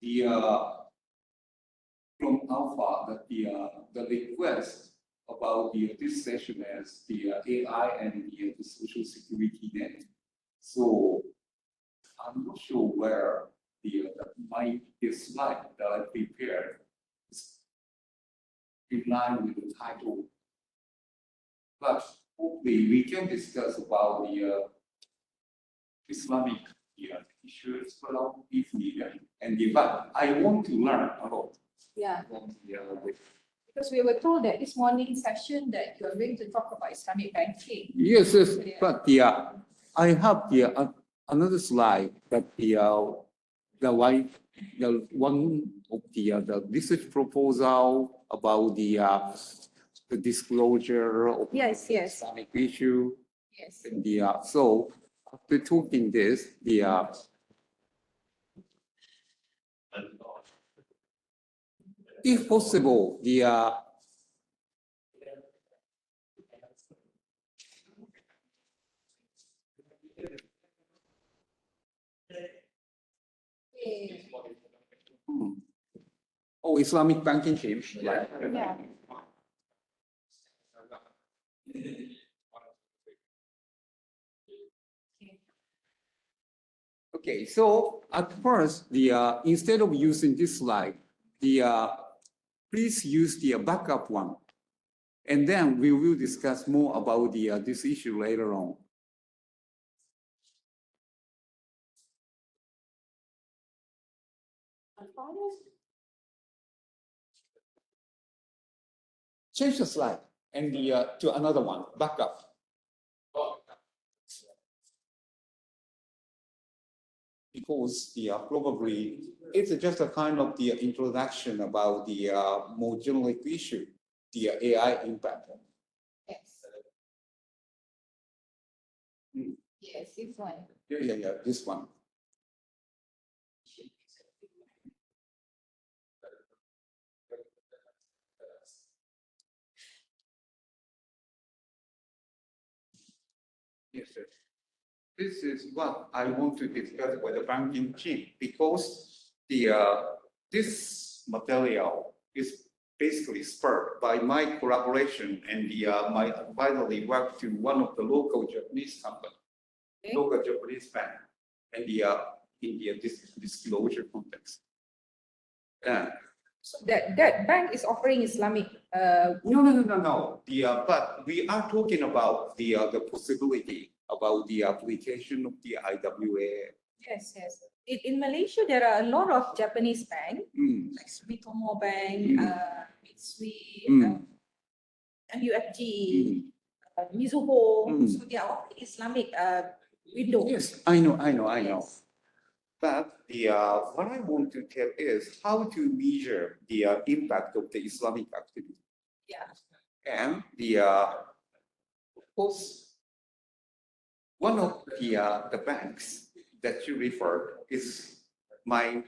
the from Alpha that the request about this session as the AI and the social security net. So I'm not sure where my slide that I prepared is in line with the title, but hopefully we can discuss about the Islamic issues if needed. And but I want to learn a lot. Yeah. Because we were told that this morning session that you are going to talk about Islamic banking. Yes, but I have another slide that the one of the research proposal about the disclosure of Yes. Islamic issue. Yes. And so after talking this, if possible, Islamic banking team. Yeah. Okay, so at first, instead of using this slide, please use the backup one, and then we will discuss more about this issue later on. Change the slide and to another one, backup. Because probably it's just a kind of the introduction about the more general issue, the AI impact. Yes. Yes, this one. Yeah, this one. Yes, sir. This is what I want to discuss with the banking team because this material is basically spurred by my collaboration and my advisory work to one of the local Japanese company, local Japanese bank, and in the disclosure context. So that bank is offering Islamic. No. But we are talking about the possibility about the application of the IWA. Yes. In Malaysia, there are a lot of Japanese banks, like Sumitomo Bank, Mitsui, MUFG, Mizuho. So they are offering Islamic window. Yes, I know. Yes. But what I want to tell is how to measure the impact of the Islamic activity. Yeah. And of course, one of the banks that you referred is the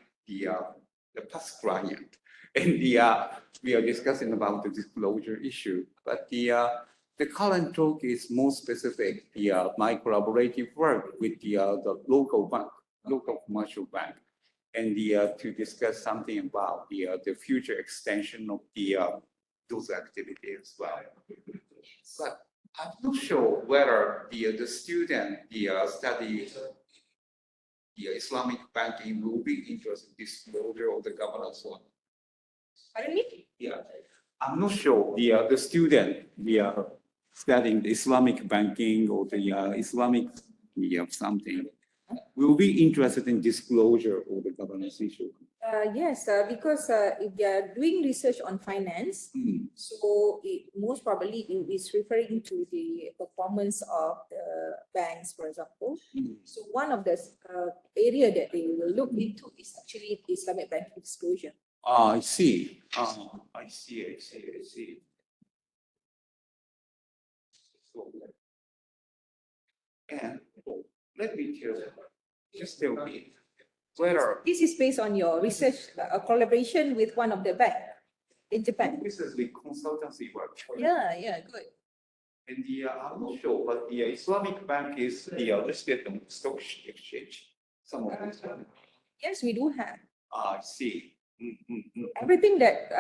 past client, and we are discussing about the disclosure issue. But the current talk is more specific. My collaborative work with the local bank, local commercial bank, and to discuss something about the future extension of those activities as well. But I'm not sure whether the student study the Islamic banking will be interested in disclosure of the governance one. Pardon me? Yeah, I'm not sure the student studying the Islamic banking or the Islamic something will be interested in disclosure of the governance issue. Yes, because if they are doing research on finance, so most probably it is referring to the performance of the banks, for example. So one of the area that they will look into is actually Islamic banking disclosure. I see. I see. So, and let me just tell me whether This is based on your research collaboration with one of the bank in Japan. this is the consultancy work. Yeah, good. And I'm not sure, but the Islamic bank is listed on stock exchange. Some of them. Yes, we do have. I see. Everything that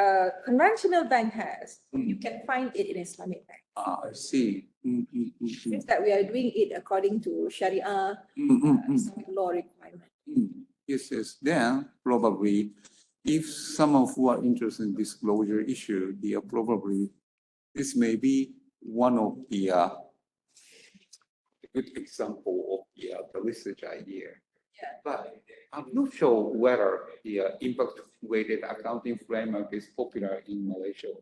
conventional bank has, you can find it in Islamic bank. I see. It's that we are doing it according to Sharia Islamic law requirement. Yes, yes. Then probably, if some of who are interested in disclosure issue, they are probably this may be one of the good example of the research idea. Yeah. But I'm not sure whether the impact-weighted accounting framework is popular in Malaysia.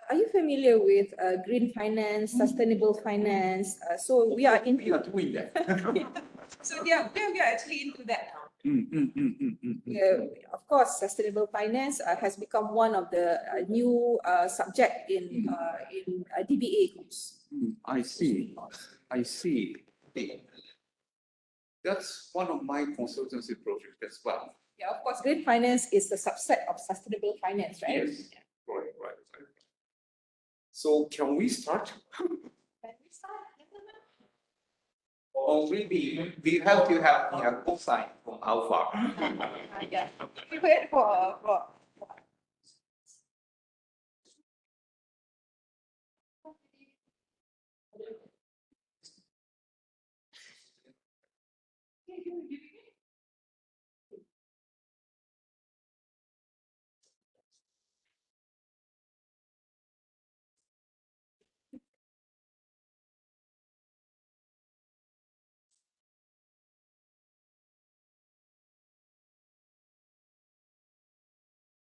Are you familiar with green finance, sustainable finance? So we are We are doing that. So we are actually into that now. Of course, sustainable finance has become one of the new subject in DBA groups. I see. I see. That's one of my consultancy projects as well. Yeah, of course, green finance is a subset of sustainable finance, right? Yes. Right. So can we start? Can we start? Or maybe we have to have the cosine from alpha. Yeah. We wait for.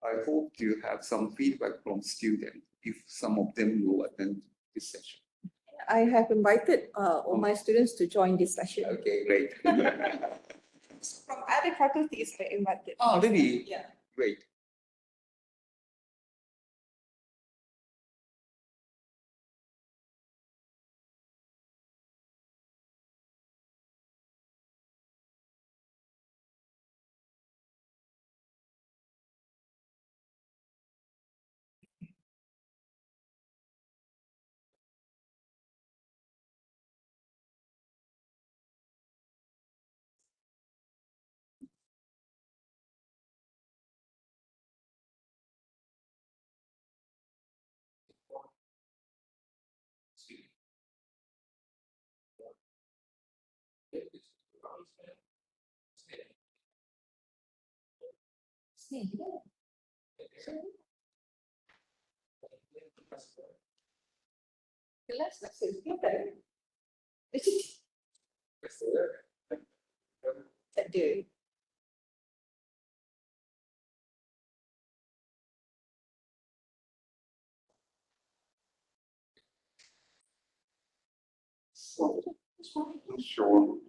I hope to have some feedback from students if some of them will attend this session. I have invited all my students to join this session. Okay, great. From other faculties, I invited. Oh, really? Yeah. Great. Tak ada. Sure.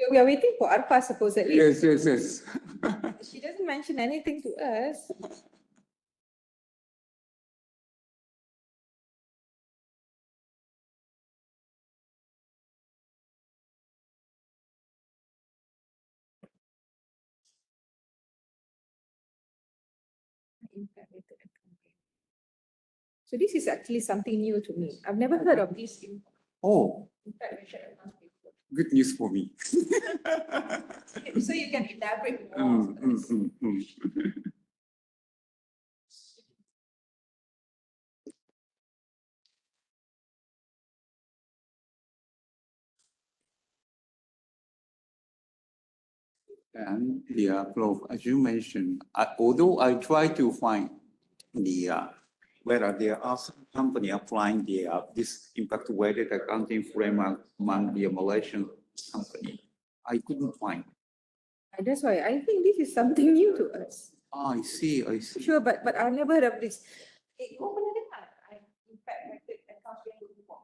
We are waiting for Arfa supposedly. Yes. She doesn't mention anything to us. So this is actually something new to me. I've never heard of this. Oh, Impact measured accounts before. good news for me. So you can elaborate more. for us. And Prof, as you mentioned, although I try to find whether there are some company applying this impact-weighted accounting framework among the Malaysian company, I couldn't find. And that's why I think this is something new to us. I see. Sure, but I've never heard of this. Kau pernah dengar? Impact measured accounts before.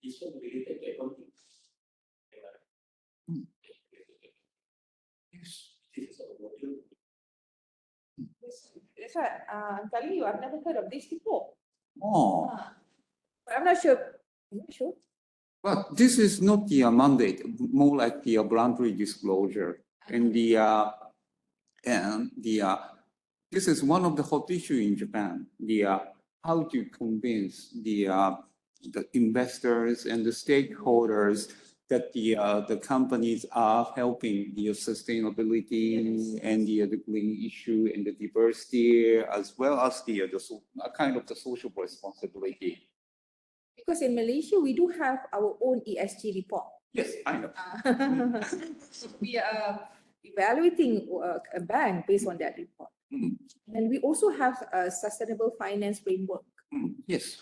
This one related to accounting. Yes. This is our module. That's why I'm telling you, I've never heard of this before. Oh, But I'm not sure. I'm not sure. but this is not the mandate, more like the voluntary disclosure. And this is one of the hot issue in Japan. how to convince the investors and the stakeholders that the companies are helping the sustainability and the green issue and the diversity, as well as a kind of the social responsibility. Because in Malaysia, we do have our own ESG report. Yes, I know. So we are evaluating a bank based on that report. Mm, And we also have a sustainable finance framework. yes.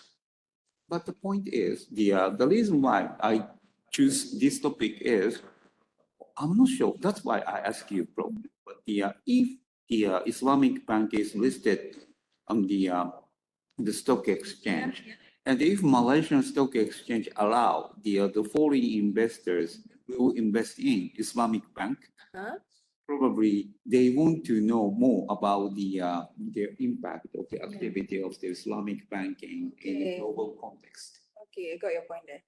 But the point is, the reason why I choose this topic is, I'm not sure. That's why I ask you, Prof. But if the Islamic Bank is listed on the stock exchange, and if Malaysian Stock Exchange allow the foreign investors will invest in Islamic Bank, Huh? probably they want to know more about the impact of the activity of the Islamic banking in the Okay. global context. Okay, I got your point there.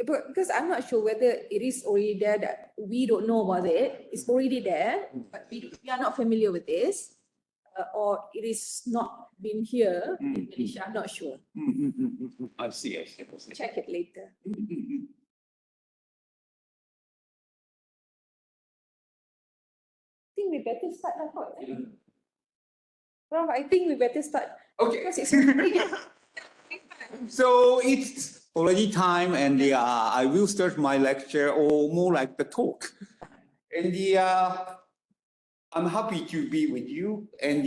But because I'm not sure whether it is already there that we don't know about it. It's already there, but we are not familiar with this, or it is not been here in Malaysia. I'm not sure. I see. I see. Check it later. I think we better start now, Prof. Prof, I think we better start Okay. because it's already So it's already time, and I will start my lecture, or more like the talk. And I'm happy to be with you, and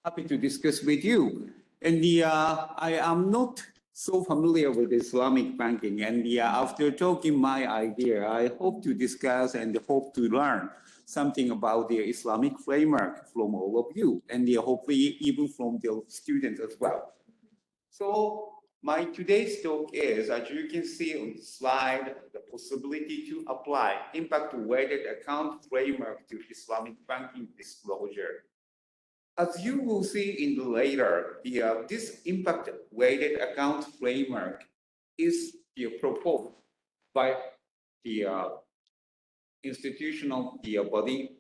happy to discuss with you. And I am not so familiar with Islamic banking, and after talking my idea, I hope to discuss and hope to learn something about the Islamic framework from all of you, and hopefully even from the students as well. So my today's talk is, as you can see on the slide, the possibility to apply impact-weighted account framework to Islamic banking disclosure. As you will see in the later, this impact-weighted account framework is proposed by the institutional body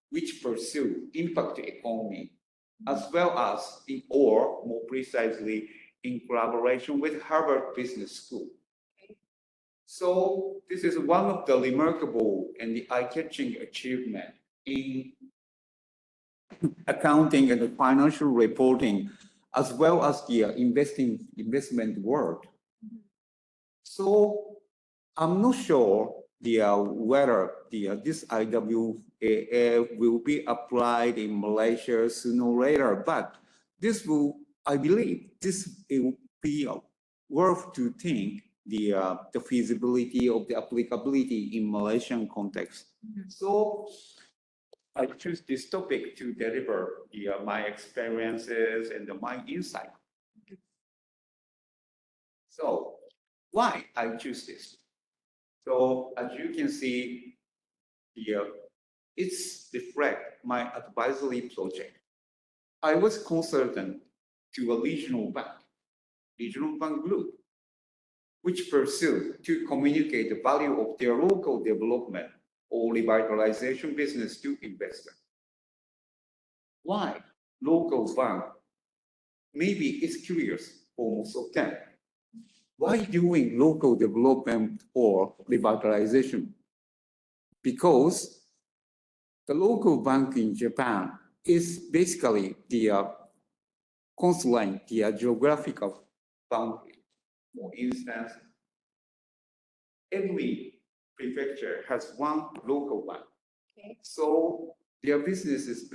which pursue impact economy, as well as or more precisely in collaboration with Harvard Business School. So this is one of the remarkable and the eye-catching achievement in accounting and the financial reporting, as well as the investment world. So I'm not sure whether this IWAF will be applied in Malaysia sooner or later, but this will, I believe, this will be worth to think the feasibility of the applicability in Malaysian context. So I choose this topic to deliver my experiences and my insight. So why I choose this? So as you can see here, it's reflect my advisory project. I was consultant to a regional bank group, which pursued to communicate the value of their local development or revitalization business to investors. Why local bank? Maybe it's curious for most of them. Why doing local development or revitalization? Because the local bank in Japan is basically the constraint, the geographical boundary. For instance, every prefecture has one local bank. Okay. So their business is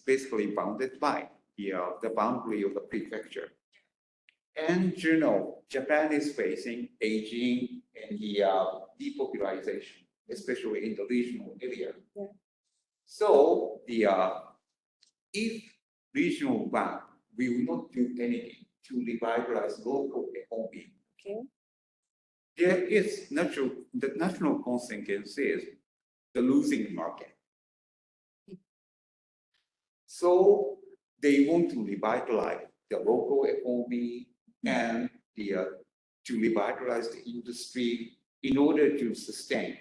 basically bounded by the boundary of the prefecture. And Japan is facing aging and the depopulation, especially in the regional area. Yeah. So if regional bank will not do anything to revitalize local economy, Okay. there is the national consequence is the losing market. So they want to revitalize the local economy and to revitalize the industry in order to sustain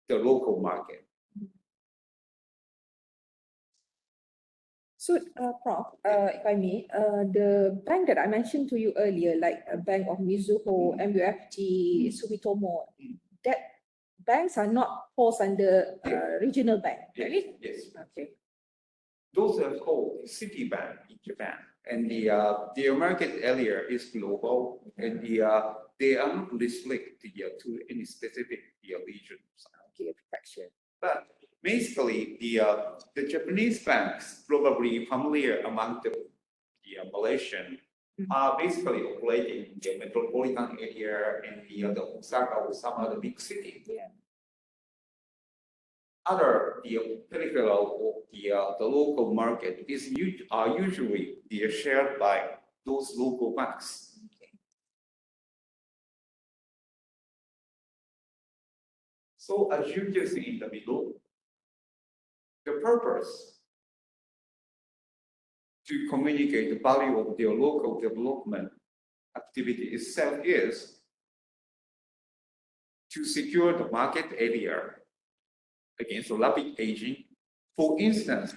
the local market. So, Prof, if I may, the bank that I mentioned to you earlier, like a Bank of Mizuho, MUFG, Sumitomo, that banks are not falls under regional bank, right? Yes. Okay. Those are called Citibank in Japan, and their market area is global, and they are not restricted to any specific region. Okay, perfection. But basically, the Japanese banks, probably familiar among the Malaysian, are basically operating in the metropolitan area and the Osaka or some other big city. Yeah. Other peripheral of the local market are usually shared by those local banks. Okay. So as you can see in the middle, the purpose to communicate the value of their local development activity itself is to secure the market area against rapid aging. For instance,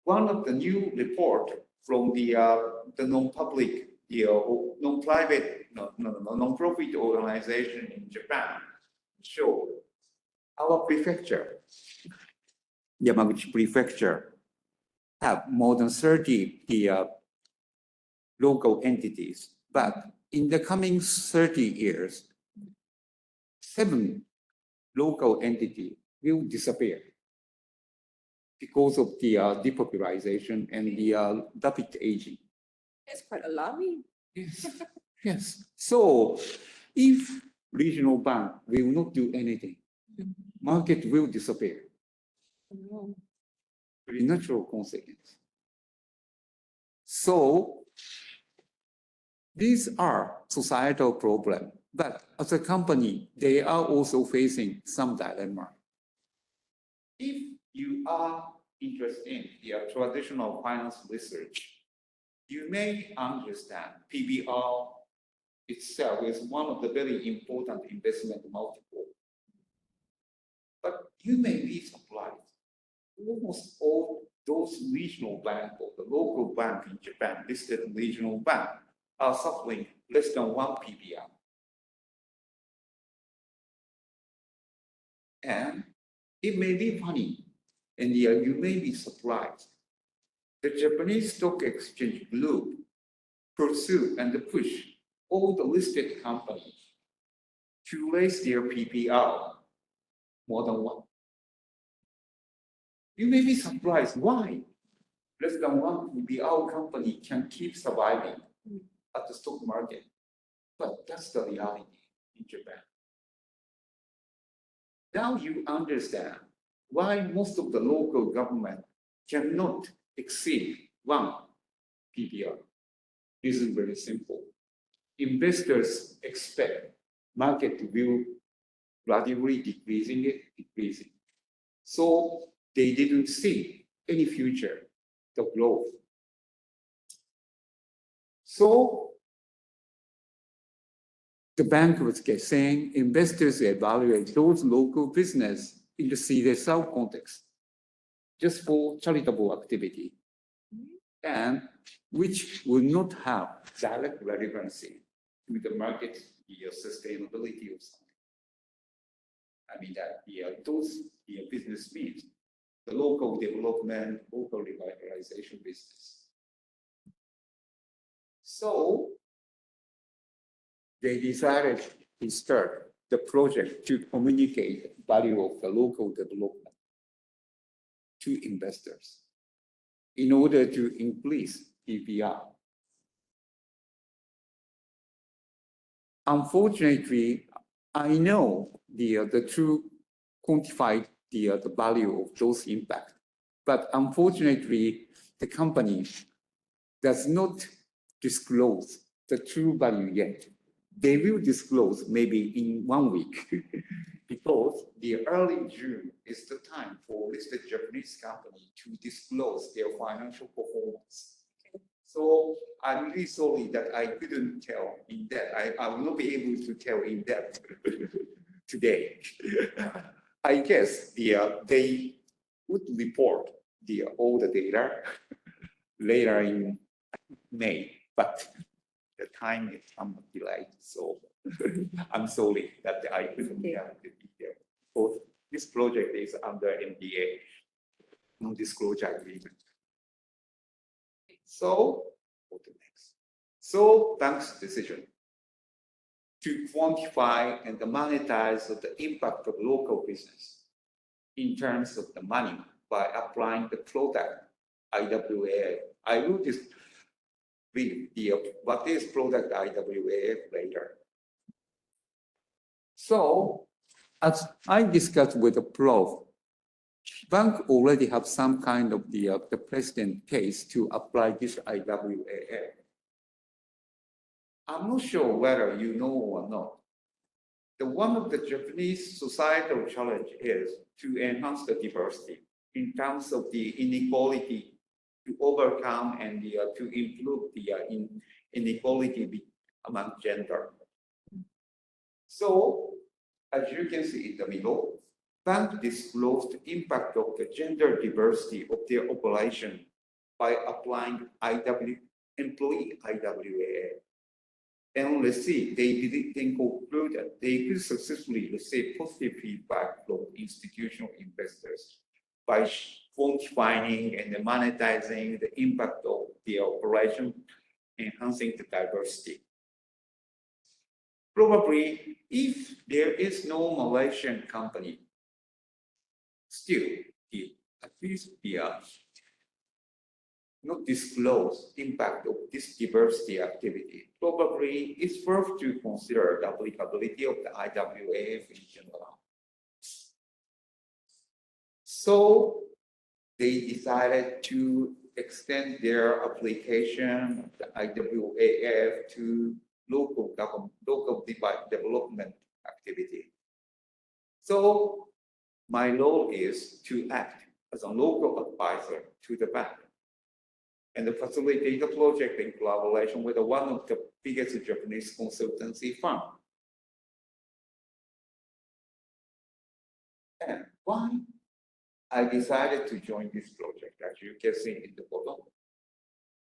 one of the new report from the non-public, non-private, non-profit organization in Japan showed our prefecture, Yamaguchi prefecture, have more than 30 local entities, but in the coming 30 years, 7 local entities will disappear because of the depopulation and the rapid aging. That's quite alarming. Yes. Yes. So if regional bank will not do anything, market will disappear. Oh, Very natural consequence. So these are societal problems, but as a company, they are also facing some dilemma. If you are interested in the traditional finance research, you may understand PBR itself is one of the very important investment multiple. But you may be surprised. Almost all those regional banks or the local bank in Japan, listed regional bank, are suffering less than 1 PBR. And it may be funny, and you may be surprised. The Japanese Stock Exchange Group pursue and push all the listed companies to raise their PBR more than 1. You may be surprised why less than 1 PBR company can keep surviving at the stock market. But that's the reality in Japan. Now you understand why most of the local government cannot exceed 1 PBR. This is very simple. Investors expect market will gradually decreasing. So they didn't see any future of growth. So the bank was saying investors evaluate those local business in the CSR context, just for charitable activity, and which will not have direct relevancy to the market, the sustainability of something. I mean that those business means the local development, local revitalization business. So they decided to start the project to communicate value of the local development to investors in order to increase PBR. Unfortunately, I know the true quantified the value of those impacts, but unfortunately, the company does not disclose the true value yet. They will disclose maybe in 1 week because the early June is the time for listed Japanese company to disclose their financial performance. So I'm really sorry that I couldn't tell in depth. I will not be able to tell in depth today. I guess they would report all the data later in May, but the time is somewhat delayed, so I'm sorry that I couldn't have the detail. Both this project is under NDA, non-disclosure agreement. So, go to next. So, bank's decision to quantify and monetize the impact of local business in terms of the money by applying the product IWA. I will just read what is product IWA later. So, as I discussed with the Prof, bank already have some kind of the precedent case to apply this IWA. I'm not sure whether you know or not. One of the Japanese societal challenge is to enhance the diversity in terms of the inequality, to overcome and to improve the inequality among gender. So, as you can see in the middle, bank disclosed the impact of the gender diversity of their operation by applying employee IWA. And let's see, they then conclude that they could successfully receive positive feedback from institutional investors by quantifying and monetizing the impact of the operation, enhancing the diversity. Probably, if there is no Malaysian company, still, at least not disclose impact of this diversity activity. Probably it's worth to consider the applicability of the IWAF in general. So they decided to extend their application of the IWAF to local development activity. So my role is to act as a local advisor to the bank and facilitate the project in collaboration with one of the biggest Japanese consultancy firm. And why I decided to join this project, as you can see in the bottom,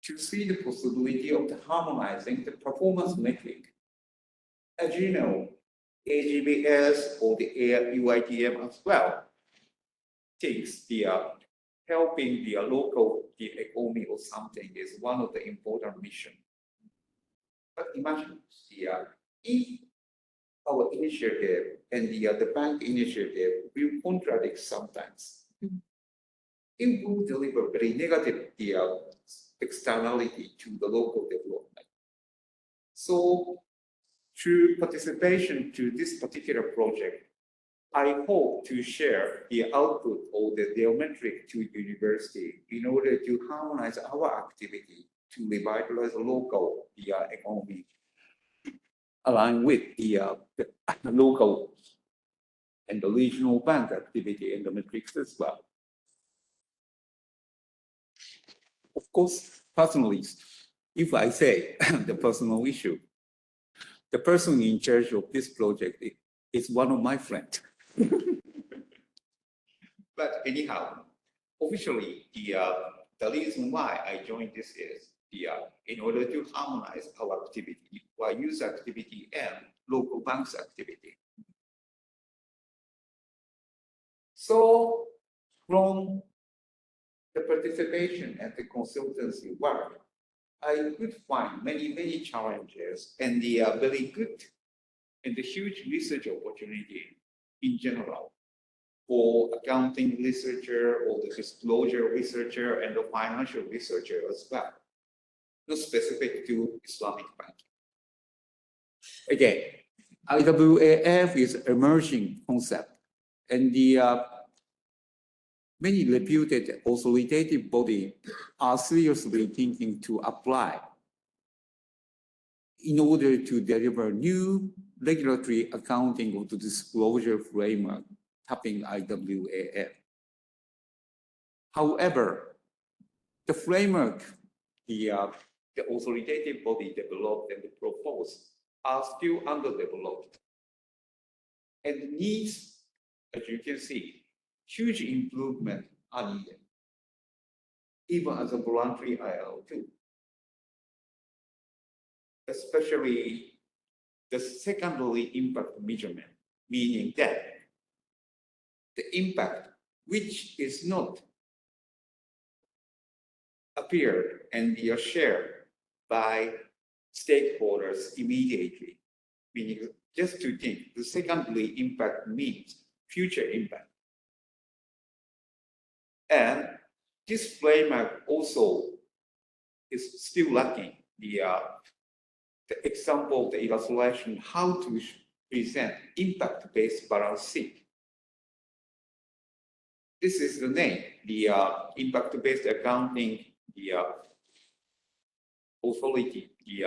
to see the possibility of harmonizing the performance metric. As you know, AAGBS or the UITM as well takes the helping the local economy or something is one of the important mission. But imagine if our initiative and the bank initiative will contradict sometimes, it will deliver very negative externality to the local development. So through participation to this particular project, I hope to share the output of the geometric to university in order to harmonize our activity to revitalize the local economy, along with the local and the regional bank activity and the metrics as well. Of course, personally, if I say the personal issue, the person in charge of this project is one of my friends. But anyhow, officially, the reason why I joined this is in order to harmonize our activity, our user activity and local banks activity. So from the participation and the consultancy work, I could find many challenges and the very good and the huge research opportunity in general for accounting researcher or the disclosure researcher and the financial researcher as well, not specific to Islamic banking. Again, IWAF is an emerging concept, and the many reputed authoritative bodies are seriously thinking to apply in order to deliver new regulatory accounting of the disclosure framework, tapping IWAF. However, the framework the authoritative body developed and proposed are still underdeveloped and needs, as you can see, huge improvement are needed. even as a voluntary IL2. Especially the secondary impact measurement, meaning that the impact which is not appeared and be shared by stakeholders immediately, meaning just to think, the secondary impact means future impact. And this framework also is still lacking the example of the illustration, how to present impact-based balance sheet. This is the name, the impact-based accounting, the authority, the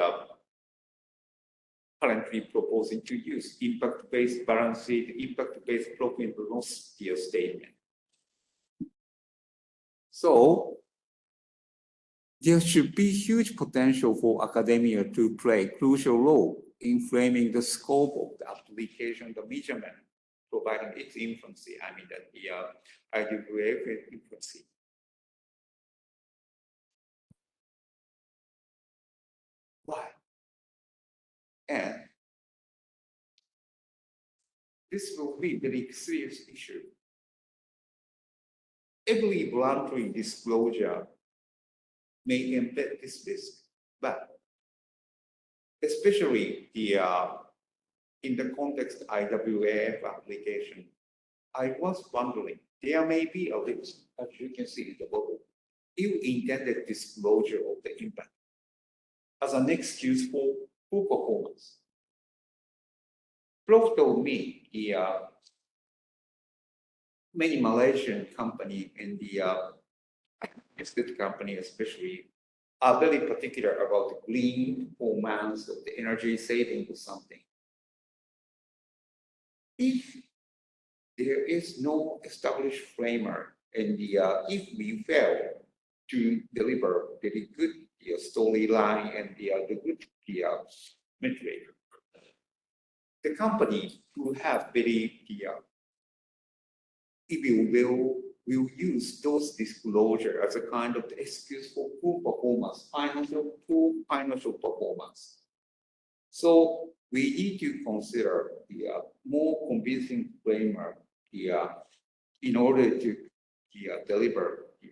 currently proposing to use impact-based balance sheet, impact-based profit and loss statement. So there should be huge potential for academia to play a crucial role in framing the scope of the application, the measurement, providing its infancy, I mean that the IWAF infancy. Why? And this will be a very serious issue. Every voluntary disclosure may embed this risk, but especially the in the context of IWAF application, I was wondering, there may be a risk, as you can see in the bubble, you intended disclosure of the impact as an excuse for poor performance. Prof told me the many Malaysian company and the listed company especially are very particular about the green performance of the energy saving or something. If there is no established framework and the if we fail to deliver very good storyline and the good metric, the company will have very if you will use those disclosure as a kind of excuse for poor performance, poor financial performance. So we need to consider the more convincing framework in order to deliver the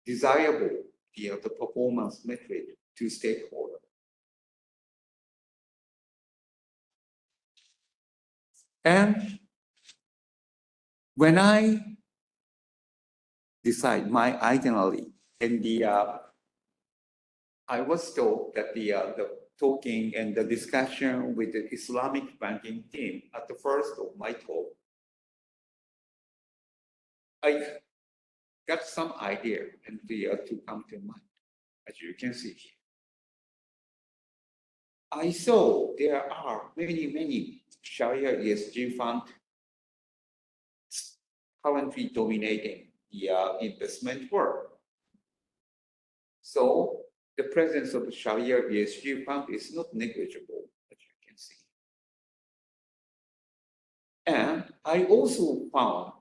desirable the performance metric to stakeholders. And when I decide my itinerary and I was told that the talking and the discussion with the Islamic banking team at the first of my talk, I got some idea and to come to mind, as you can see here. I saw there are many Sharia ESG funds currently dominating the investment world. So the presence of the Sharia ESG fund is not negligible, as you can see. And I also found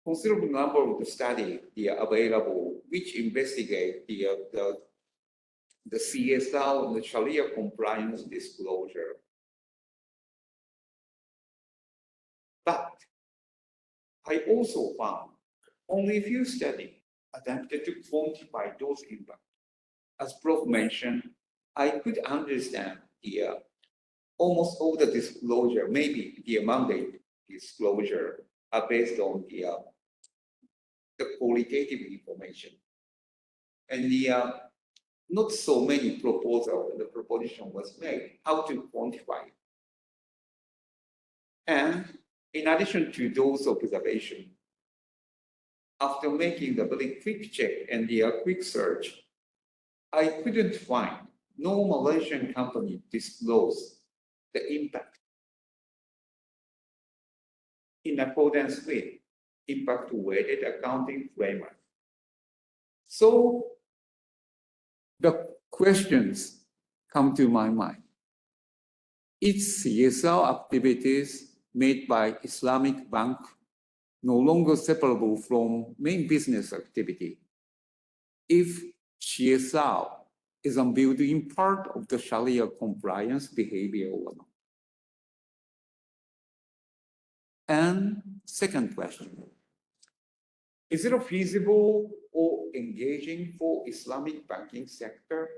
considerable number of the study available which investigate the CSR and the Sharia compliance disclosure. But I also found only a few studies attempted to quantify those impacts. As Prof mentioned, I could understand the almost all the disclosure, maybe the mandate disclosure are based on the qualitative information. And the not so many proposals, the proposition was made, how to quantify it. And in addition to those observations, after making the very quick check and the quick search, I couldn't find no Malaysian company disclose the impact in accordance with impact-weighted accounting framework. So the questions come to my mind. Is CSR activities made by Islamic bank no longer separable from main business activity? if CSR is a building part of the Sharia compliance behavior or not. And second question, is it feasible or engaging for Islamic banking sector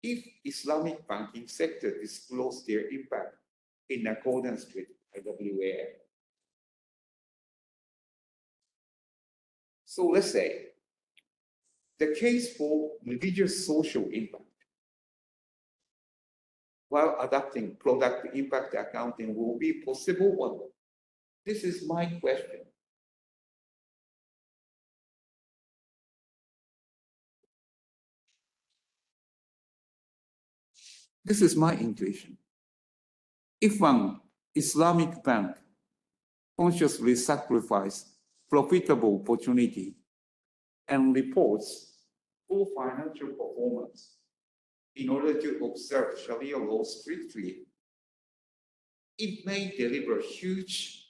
if Islamic banking sector disclose their impact in accordance with IWAF? So let's say the case for religious social impact while adopting product impact accounting will be possible or not? This is my question. This is my intuition. If one Islamic bank consciously sacrifices profitable opportunity and reports poor financial performance in order to observe Sharia law strictly, it may deliver huge,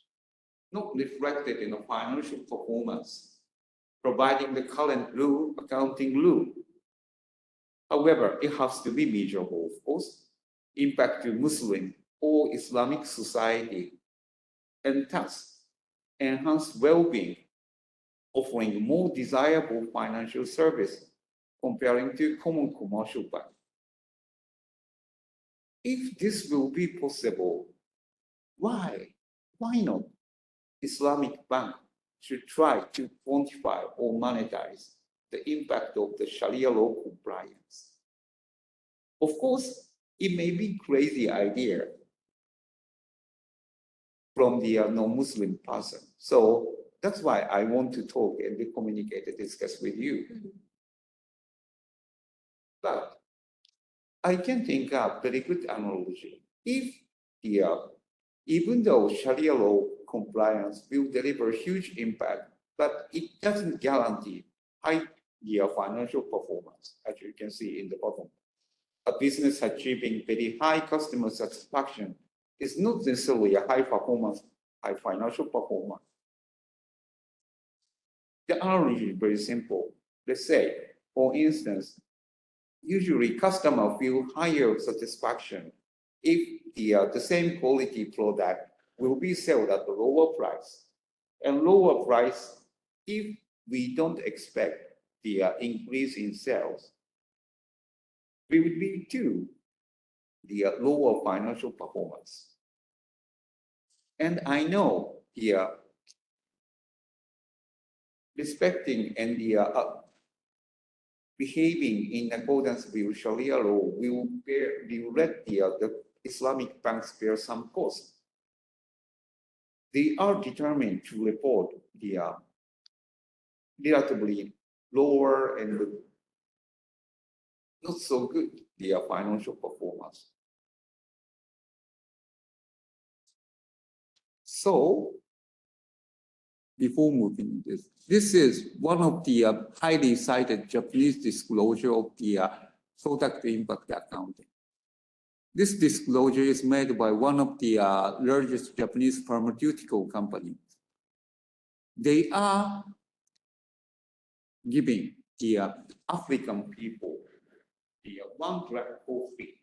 not reflected in the financial performance, providing the current rule, accounting rule. However, it has to be measurable, of course, impact to Muslim or Islamic society, and thus enhance well-being, offering more desirable financial service comparing to common commercial bank. If this will be possible, why not Islamic bank should try to quantify or monetize the impact of the Sharia law compliance? Of course, it may be crazy idea from the non-Muslim person. So that's why I want to talk and communicate and discuss with you. But I can think of very good analogy. If even though Sharia law compliance will deliver huge impact, but it doesn't guarantee high financial performance, as you can see in the bottom. A business achieving very high customer satisfaction is not necessarily a high performance, high financial performance. The analogy is very simple. Let's say, for instance, usually customers feel higher satisfaction if the same quality product will be sold at a lower price. And lower price if we don't expect the increase in sales. We would be to the lower financial performance. And I know respecting and behaving in accordance with Sharia law will let the Islamic banks bear some cost. They are determined to report the relatively lower and not so good financial performance. So, before moving this is one of the highly cited Japanese disclosure of the product impact accounting. This disclosure is made by one of the largest Japanese pharmaceutical companies. They are giving the African people the one drug coffee,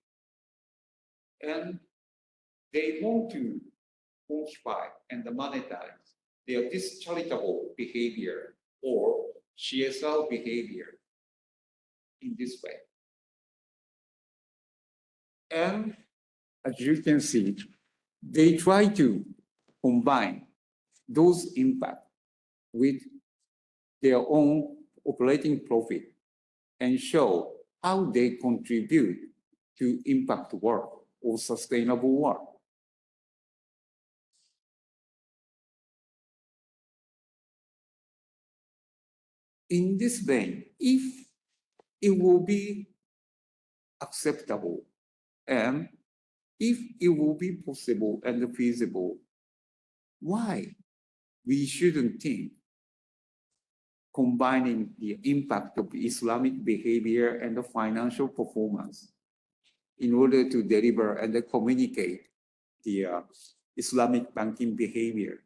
and they want to quantify and monetize this charitable behavior or CSR behavior in this way. And as you can see, they try to combine those impacts with their own operating profit and show how they contribute to impact work or sustainable work. In this vein, if it will be acceptable and if it will be possible and feasible, why we shouldn't think combining the impact of Islamic behavior and the financial performance in order to deliver and communicate the Islamic banking behavior.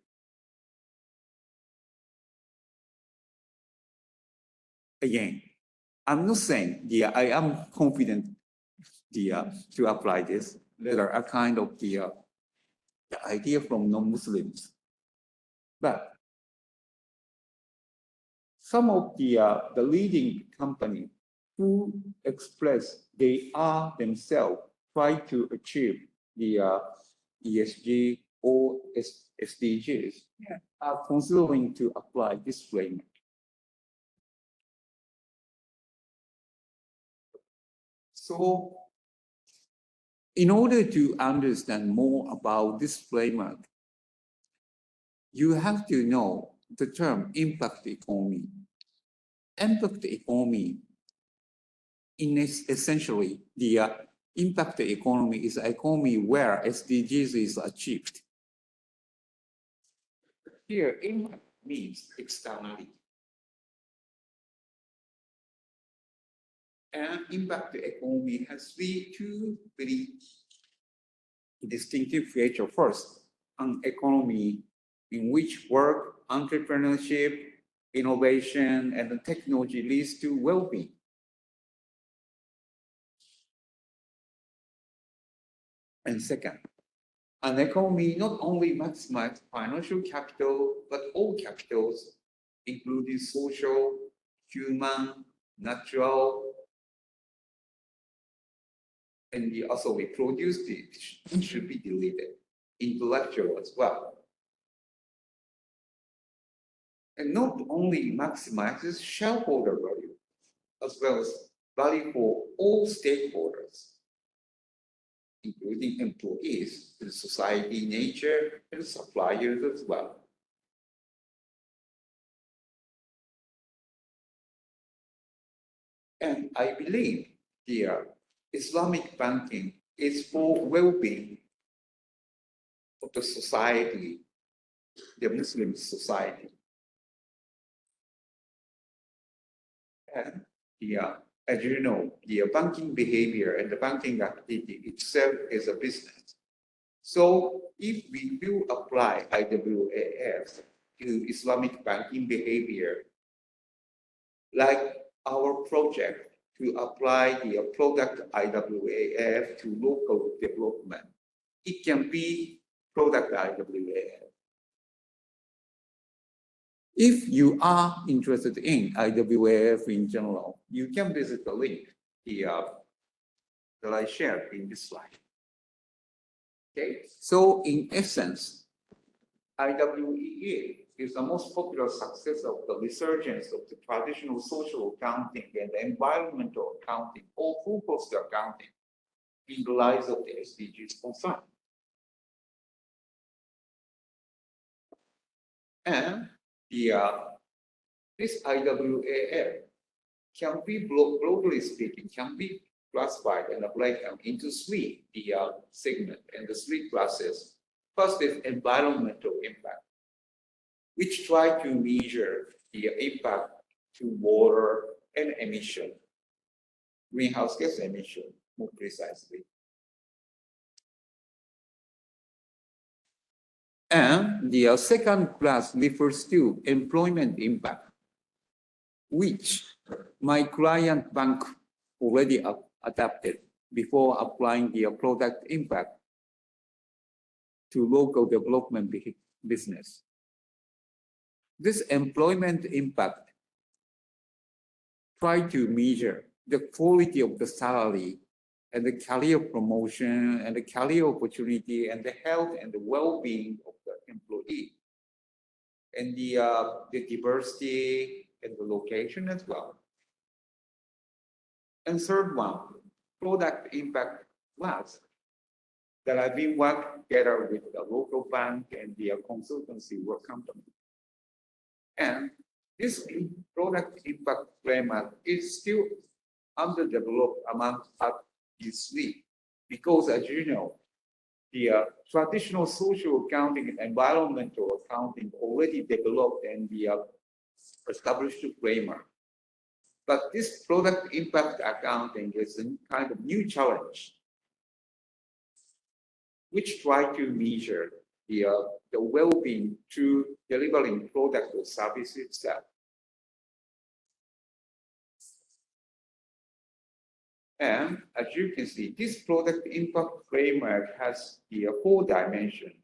Again, I'm not saying I am confident to apply this. There are a kind of the idea from non-Muslims, but some of the leading company who express they are themselves try to achieve the ESG or SDGs are considering to apply this framework. So in order to understand more about this framework, you have to know the term impact economy. Impact economy, essentially, the impact economy is an economy where SDGs is achieved. Here, impact means externality. And impact economy has two very distinctive features. First, an economy in which work, entrepreneurship, innovation, and technology leads to well-being. And second, an economy not only maximizes financial capital, but all capitals, including social, human, natural, and also we produce it should be deleted, intellectual as well. And not only maximizes shareholder value, as well as value for all stakeholders, including employees, the society, nature, and suppliers as well. And I believe the Islamic banking is for well-being of the society, the Muslim society. And as you know, the banking behavior and the banking activity itself is a business. So if we do apply IWAF to Islamic banking behavior, like our project to apply the product IWAF to local development, it can be product IWAF. If you are interested in IWAF in general, you can visit the link that I shared in this slide. Okay, so in essence, IWEA is the most popular success of the resurgence of the traditional social accounting and the environmental accounting or full cost accounting in the lives of the SDGs concern. And this IWAF can be, broadly speaking, can be classified and breakdown into three segments and the three classes. First is environmental impact, which try to measure the impact to water and emission, greenhouse gas emission, more precisely. And the second class refers to employment impact, which my client bank already adapted before applying the product impact to local development business. This employment impact try to measure the quality of the salary and the career promotion and the career opportunity and the health and the well-being of the employee and the diversity and the location as well. And third one, product impact class that I've been working together with the local bank and the consultancy work company. And this product impact framework is still underdeveloped among these three, because as you know, the traditional social accounting and environmental accounting already developed and the established framework. But this product impact accounting is a kind of new challenge, which try to measure the well-being through delivering product or service itself. And as you can see, this product impact framework has the 4 dimensions: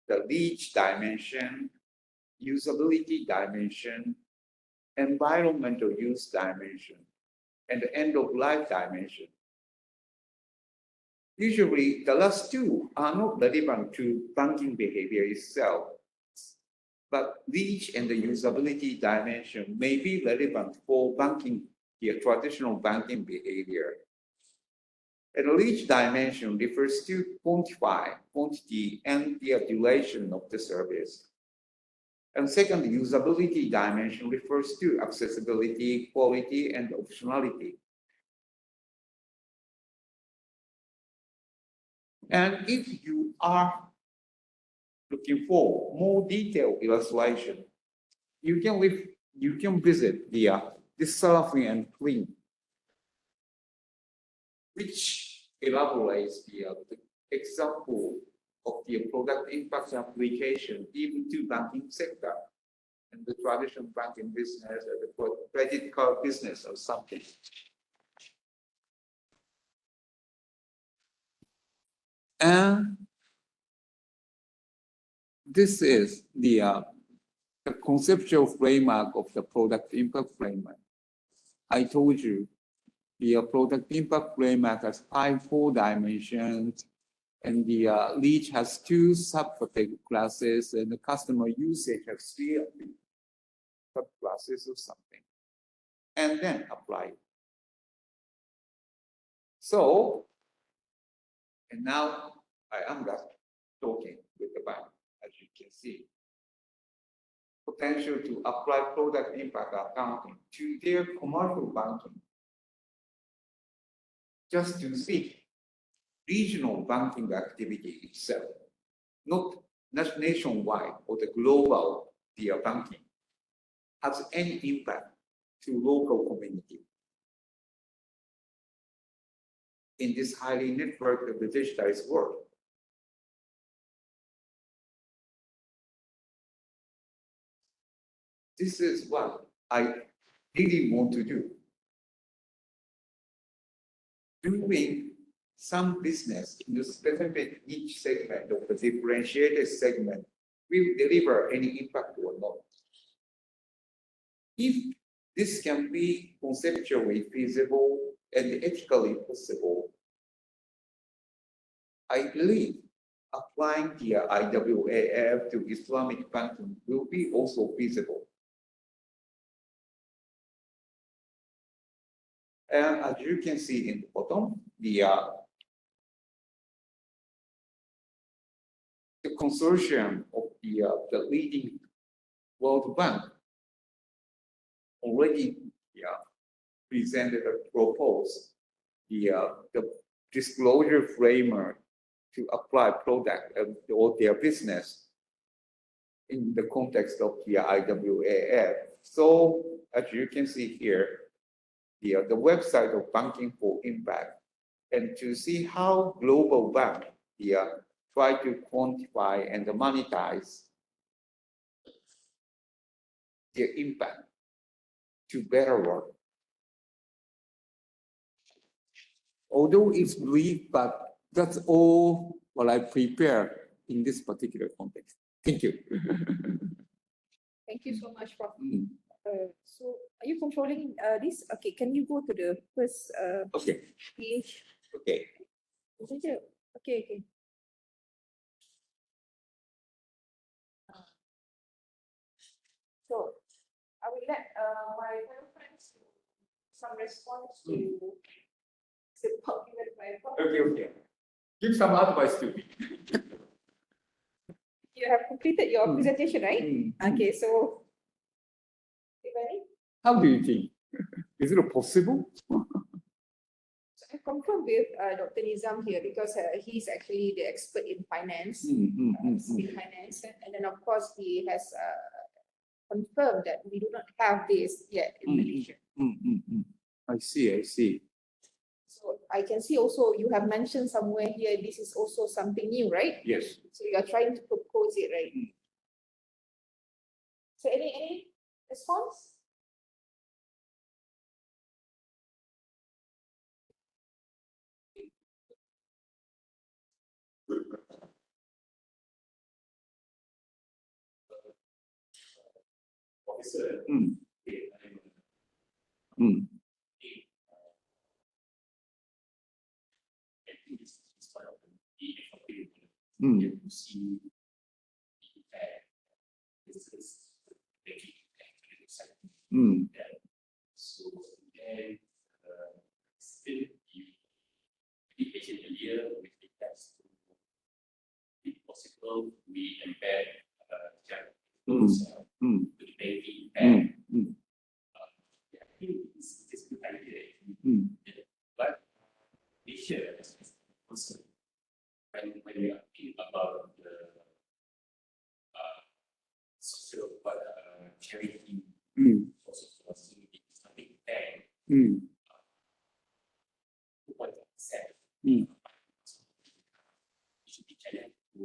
the reach dimension, usability dimension, environmental use dimension, and the end of life dimension. Usually, the last 2 are not relevant to banking behavior itself, but reach and the usability dimension may be relevant for banking, the traditional banking behavior. And the reach dimension refers to quantity, and the duration of the service. And second, usability dimension refers to accessibility, quality, and optionality. And if you are looking for more detailed illustration, you can visit this Salafin and Clean, which elaborates the example of the product impact application even to banking sector and the traditional banking business or the credit card business or something. And this is the conceptual framework of the product impact framework. I told you the product impact framework has 4 dimensions, and the reach has 2 subtopic classes, and the customer usage has 3 subclasses or something, and then apply. So, and now I am just talking with the bank, as you can see. Potential to apply product impact accounting to their commercial banking, just to see regional banking activity itself, not nationwide or the global banking, has any impact to local community. In this highly networked of the digitized world. This is what I really want to do. Doing some business in the specific niche segment of the differentiated segment will deliver any impact or not. If this can be conceptually feasible and ethically possible, I believe applying the IWAF to Islamic banking will be also feasible. And as you can see in the bottom, the consortium of the leading World Bank already presented a proposed the disclosure framework to apply product or their business in the context of the IWAF. So as you can see here, the website of Banking for Impact, and to see how global bank try to quantify and monetize their impact to better work. Although it's brief, but that's all what I prepared in this particular context. Thank you. Thank you so much, Prof. So are you controlling this? Okay, can you go to the first Okay. page? Okay. Okay, okay. So I will let my friends some response to the document by Prof. Okay. Give some advice to me. You have completed your presentation, right? Okay, so How do you think? Is it possible? So I confirmed with Dr. Nizam here because he's actually the expert in finance, and then of course he has confirmed that we do not have this yet in Malaysia. I see. So I can see also you have mentioned somewhere here this is also something new, right? Yes. So you are trying to propose it, right? So any response? officer. Mm. Okay, Mm. I think this is part of the effective Mm. to see the impact. This is the key impact. Mm. So then, still the patient earlier with regards to if possible we embed Mm. to the banking Mm. and Mm. I think it's a good idea. Mm. But this year also when we are thinking about the social charity Mm. also for Islamic bank Mm. 2.7 Mm. should be challenged to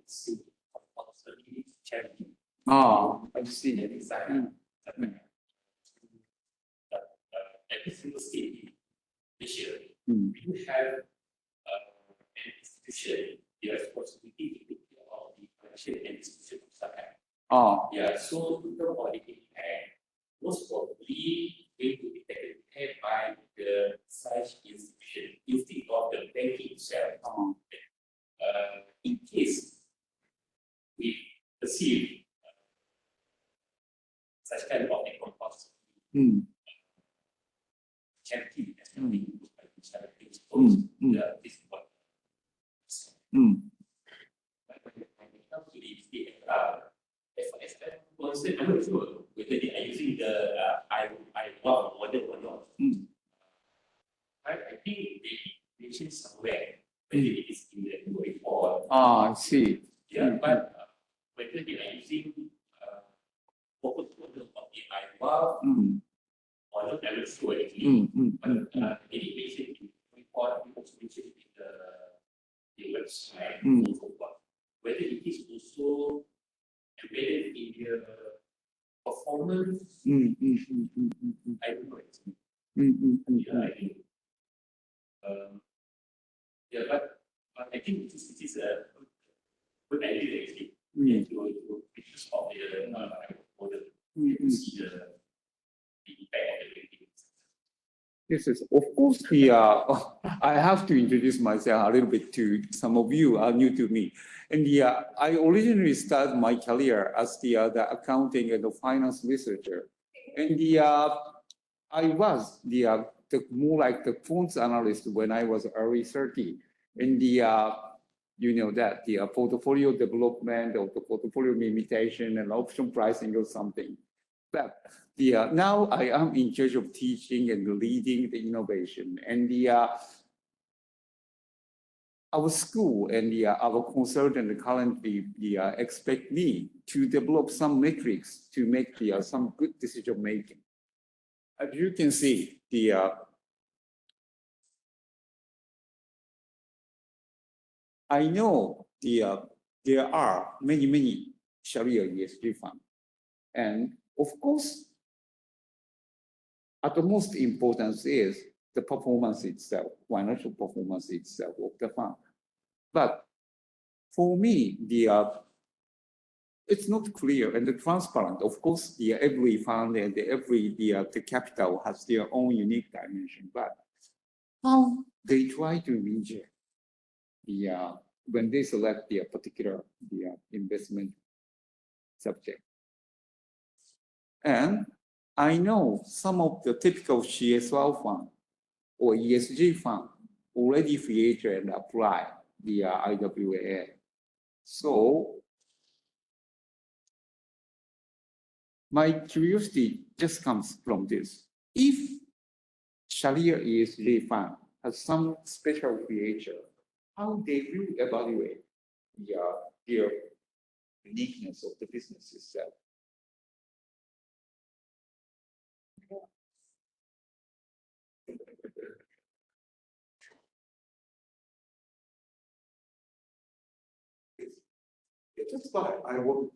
see compulsory charity. Ah, I see. That is every single state in Asia, Mm. we do have an institution, the responsibility to take care of the collection and distribution of zakat. Ah, Yeah, so the auditing and most probably going to be taken care by the such institution instead of the banking itself. ah. In case we perceive such kind of a compulsory Mm. charity as Mm. being charity exposed, Mm. this is what. Mm. But when it comes to the state, as far as I'm concerned, I'm not sure whether they are using the IWAF model or not. Mm. I think they mentioned somewhere whether it is in the report. Ah, I see. Yeah, Mm. but whether they are using proper model of the IWAF Mm. or not, I'm not sure actually. Mm. Mm. But Mm. they did mention in the report, it was mentioned in the website, Mm. also, but whether it is also embedded in the performance, Mm. Mm. Mm. Mm. Mm. I don't know. Actually. Mm. Mm. Mm. Yeah, I think. Yeah, but I think it is a good idea actually. Mm. To use of the model Mm. to Mm. see the impact of the banking. This is, of course, I have to introduce myself a little bit to some of you are new to me. And I originally started my career as the accounting and the finance researcher. And I was the more like the funds analyst when I was early 30. And you know that the portfolio development or the portfolio limitation and option pricing or something. But now I am in charge of teaching and leading the innovation, and our school and our consultant currently expect me to develop some metrics to make some good decision making. As you can see, I know there are many Sharia ESG funds, and of course, at the most importance is the performance itself, financial performance itself of the fund. But for me, it's not clear and transparent. Of course, every fund and every the capital has their own unique dimension. But how they try to measure when they select their particular investment subject. And I know some of the typical CSR fund or ESG fund already created and apply the IWAF. So my curiosity just comes from this. If Sharia ESG fund has some special feature, how they will evaluate their uniqueness of the business itself? That's why I want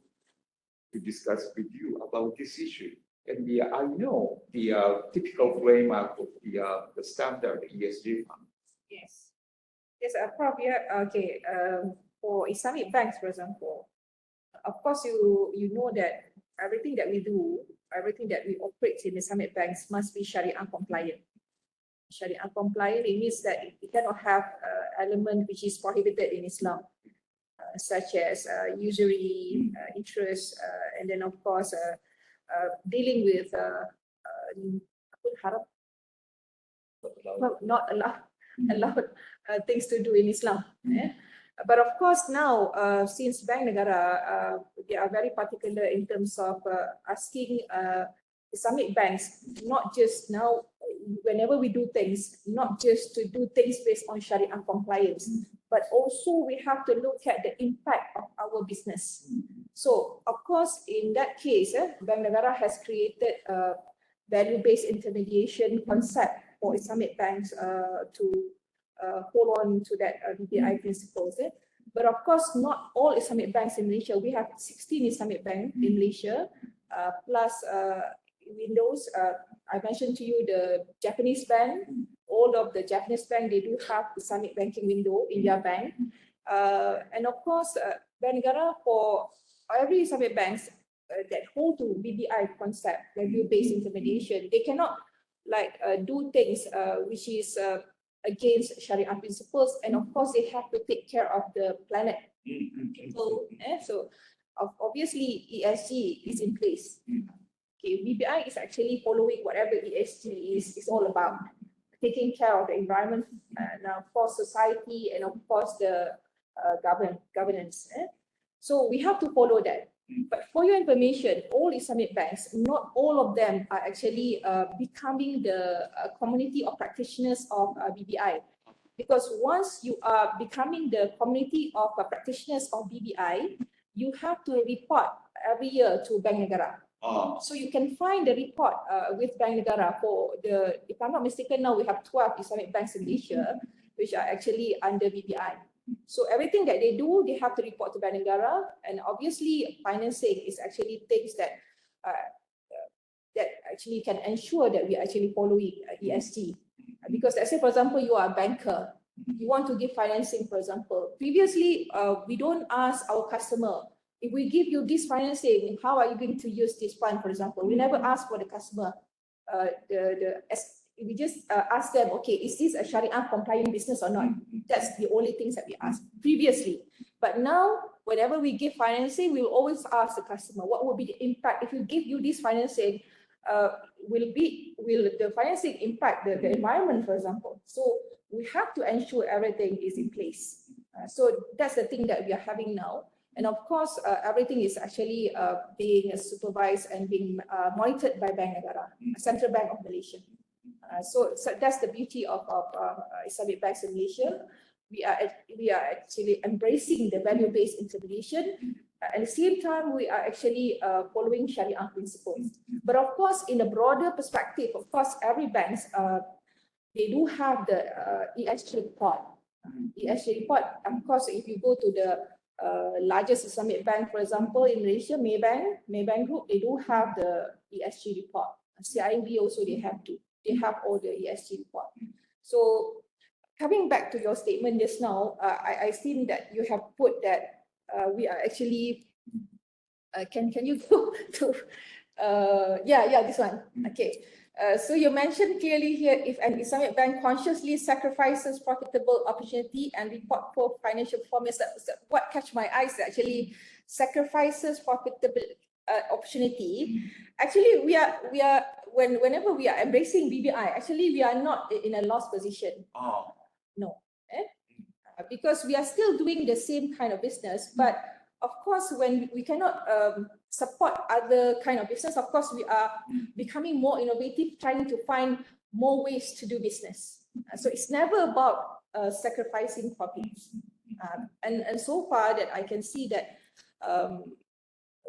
to discuss with you about this issue. And I know the typical framework of the standard ESG fund. Yes. Yes, Prof, yeah, okay. For Islamic banks, for example, of course, you know that everything that we do, everything that we operate in Islamic banks must be Sharia compliant. Sharia compliant, it means that it cannot have element which is prohibited in Islam, such as usury, interest, and then of course dealing with haram, not allowed things to do in Islam. But of course now, since Bank Negara, they are very particular in terms of asking Islamic banks, not just now, whenever we do things, not just to do things based on Sharia compliance, but also we have to look at the impact of our business. So of course, in that case, Bank Negara has created a value-based intermediation concept for Islamic banks to hold on to that BBI principles. But of course, not all Islamic banks in Malaysia. We have 16 Islamic banks in Malaysia, plus windows. I mentioned to you the Japanese bank. All of the Japanese bank, they do have Islamic banking window in their bank. And of course, Bank Negara, for every Islamic banks that hold to BBI concept, value-based intermediation, they cannot like do things which is against Sharia principles, and of course they have to take care of the planet people. So obviously ESG is in place. Okay, BBI is actually following whatever ESG is all about, taking care of the environment and of course society, and of course the governance. So we have to follow that. But for your information, all Islamic banks, not all of them are actually becoming the community of practitioners of BBI. Because once you are becoming the community of practitioners of BBI, you have to report every year to Bank Negara. So you can find the report with Bank Negara for the, if I'm not mistaken, now we have 12 Islamic banks in Malaysia, which are actually under BBI. So everything that they do, they have to report to Bank Negara, and obviously financing is actually things that that actually can ensure that we are actually following ESG. Because let's say, for example, you are a banker, you want to give financing, for example. Previously, we don't ask our customer, if we give you this financing, how are you going to use this fund, for example? We never ask for the customer. We just ask them, okay, is this a Sharia compliant business or not? That's the only things that we ask previously. But now, whenever we give financing, we will always ask the customer, what will be the impact? If we give you this financing, will the financing impact the environment, for example? So we have to ensure everything is in place. So that's the thing that we are having now. And of course, everything is actually being supervised and being monitored by Bank Negara, Central Bank of Malaysia. So that's the beauty of Islamic banks in Malaysia. We are actually embracing the value-based intermediation. At the same time, we are actually following Sharia principles. But of course, in a broader perspective, of course, every bank, they do have the ESG report. ESG report, of course, if you go to the largest Islamic bank, for example, in Malaysia, Maybank Group, they do have the ESG report. CIMB also, they have all the ESG report. So coming back to your statement just now, I seen that you have put that we are actually, can you go to, this one, okay. So you mentioned clearly here, if an Islamic bank consciously sacrifices profitable opportunity and report poor financial performance, what catch my eyes actually sacrifices profitable opportunity. Actually, we are whenever we are embracing BBI, actually we are not in a loss position. No, because we are still doing the same kind of business, but of course, when we cannot support other kind of business, of course, we are becoming more innovative, trying to find more ways to do business. So it's never about sacrificing profits. And so far that I can see that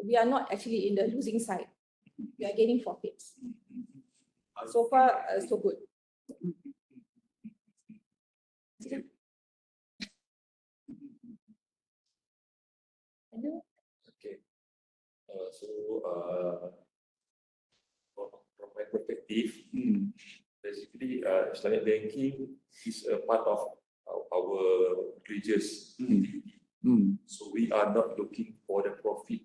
we are not actually in the losing side. We are gaining profits. So far, so good. Okay. From my perspective, basically, Islamic banking is a part of our religious activity. So we are not looking for the profit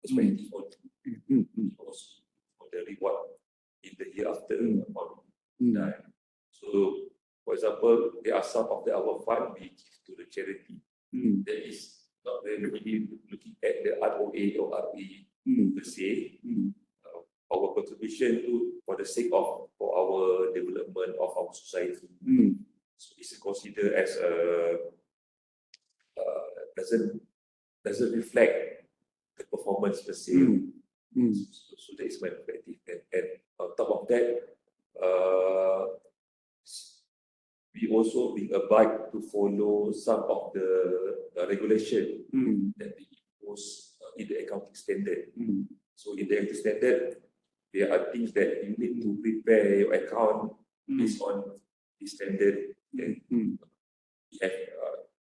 perspective only. also for the reward in the year after or Mm. die. So, for example, there are some of our fund we give to the charity. Mm. That is not really looking at the ROA or RE Mm. per se. Mm. Our contribution for the sake of for our development of our society. Mm. So it's considered as a doesn't reflect the performance per se. Mm. Mm. So that is my perspective. And on top of that, we also being obliged to follow some of the regulation Mm. that we impose in the accounting standard. Mm. So in the accounting standard, there are things that you need to prepare your account based on the standard. And Mm. we have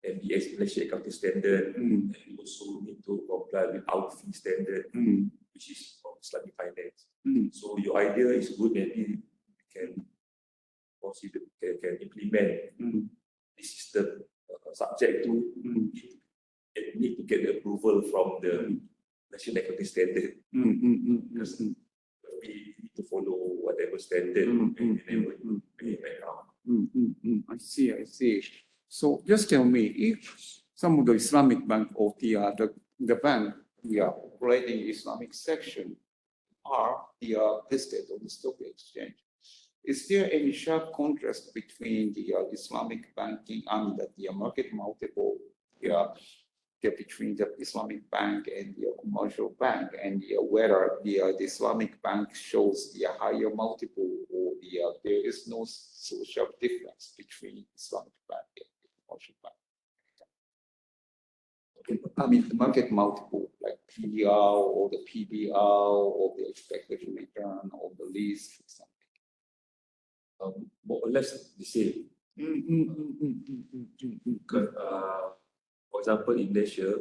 MBS Malaysia accounting standard, Mm. and we also need to comply with our fee standard, Mm. which is from Islamic finance. Mm. So your idea is good, maybe we can consider can implement Mm. the system subject to Mm. need to get the approval from the national accounting standard. Mm. Mm. Mm. Because Mm. we need to follow whatever standard Mm. and Mm. whenever Mm. we pay account. Mm. Mm. Mm. I see. I see. So just tell me, if some of the Islamic bank or the bank we are operating Islamic section are listed on the stock exchange, is there any sharp contrast between the Islamic banking and the market multiple between the Islamic bank and the commercial bank, and whether the Islamic bank shows the higher multiple, or there is no social difference between Islamic bank and the commercial bank? I mean, the market multiple, like PDR or the PBR or the expected return or the lease or something. More or less the same. Because, for example, in Malaysia,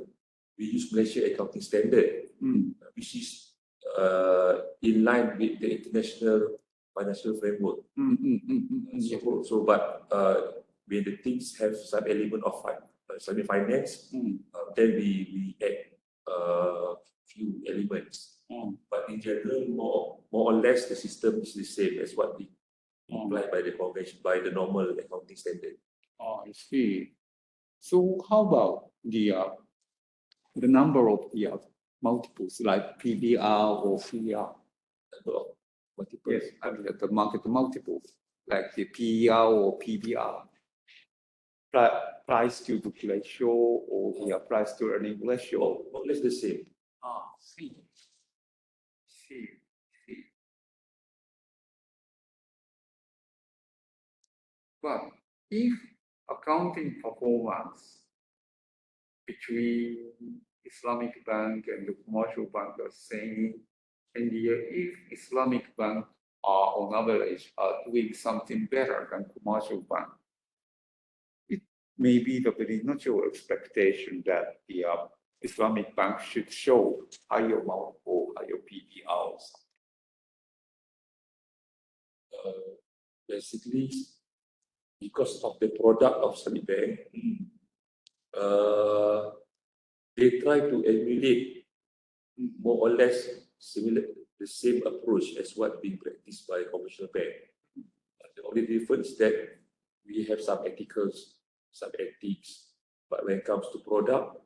we use Malaysia accounting standard, which is in line with the international financial framework. So, but when the things have some element of Islamic finance, then we add few elements. But in general, more or less, the system is the same as what we applied by the convention, by the normal accounting standard. Oh, I see. So how about the number of multiples like PBR or CR? Number of multiple. Yes, I mean the market multiples like the PER or PBR, price to book ratio or the price to earning ratio. More or less the same. See. But if accounting performance between Islamic bank and the commercial bank are same, and if Islamic bank are on average are doing something better than commercial bank, it may be the very natural expectation that the Islamic bank should show higher multiple, higher PBRs. Basically, because of the product of Islamic bank, they try to emulate more or less similar, the same approach as what being practiced by commercial bank. The only difference is that we have some ethicals, some ethics, but when it comes to product,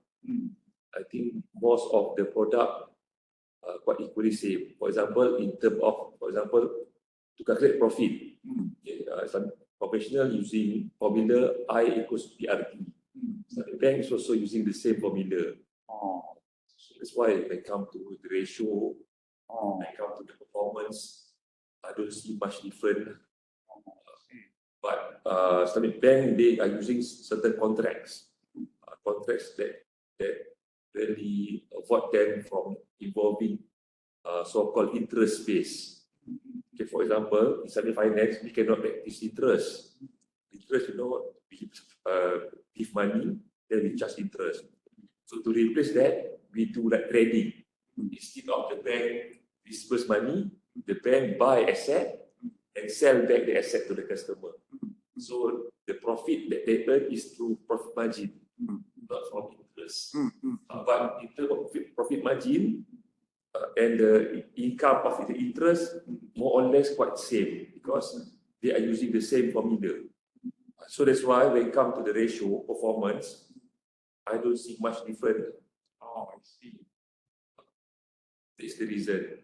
I think most of the product are quite equally same. For example, in terms of, to calculate profit, some professional using formula I equals PRT. So the bank is also using the same formula. So that's why when it comes to the ratio, when it comes to the performance, I don't see much different. But Islamic bank, they are using certain contracts that really avoid them from involving so-called interest base. Okay, for example, Islamic finance, we cannot practice interest. Interest, we give money, then we charge interest. So to replace that, we do like trading. Instead of the bank disperse money, the bank buy asset and sell back the asset to the customer. So the profit that they earn is through profit margin, not from interest. But in terms of profit margin, and the income of the interest more or less quite same because they are using the same formula. So that's why when it comes to the ratio performance, I don't see much different. Oh, I see. This is the reason.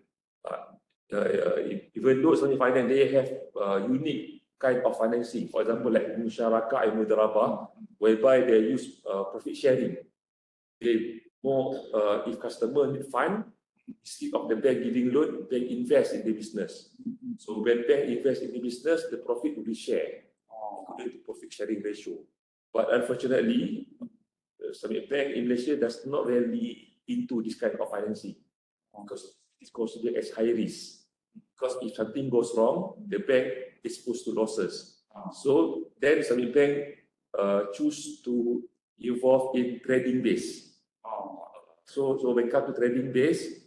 Even though Islamic finance, they have unique kind of financing. For example, like musyarakah and mudarabah, whereby they use profit sharing. They more, if customer need fund, instead of the bank giving loan, bank invest in the business. So when bank invest in the business, the profit will be shared according to profit sharing ratio. But unfortunately, Islamic bank in Malaysia does not really into this kind of financing because it's considered as high risk. Because if something goes wrong, the bank is exposed to losses. So then Islamic bank choose to involve in trading base. So when it comes to trading base,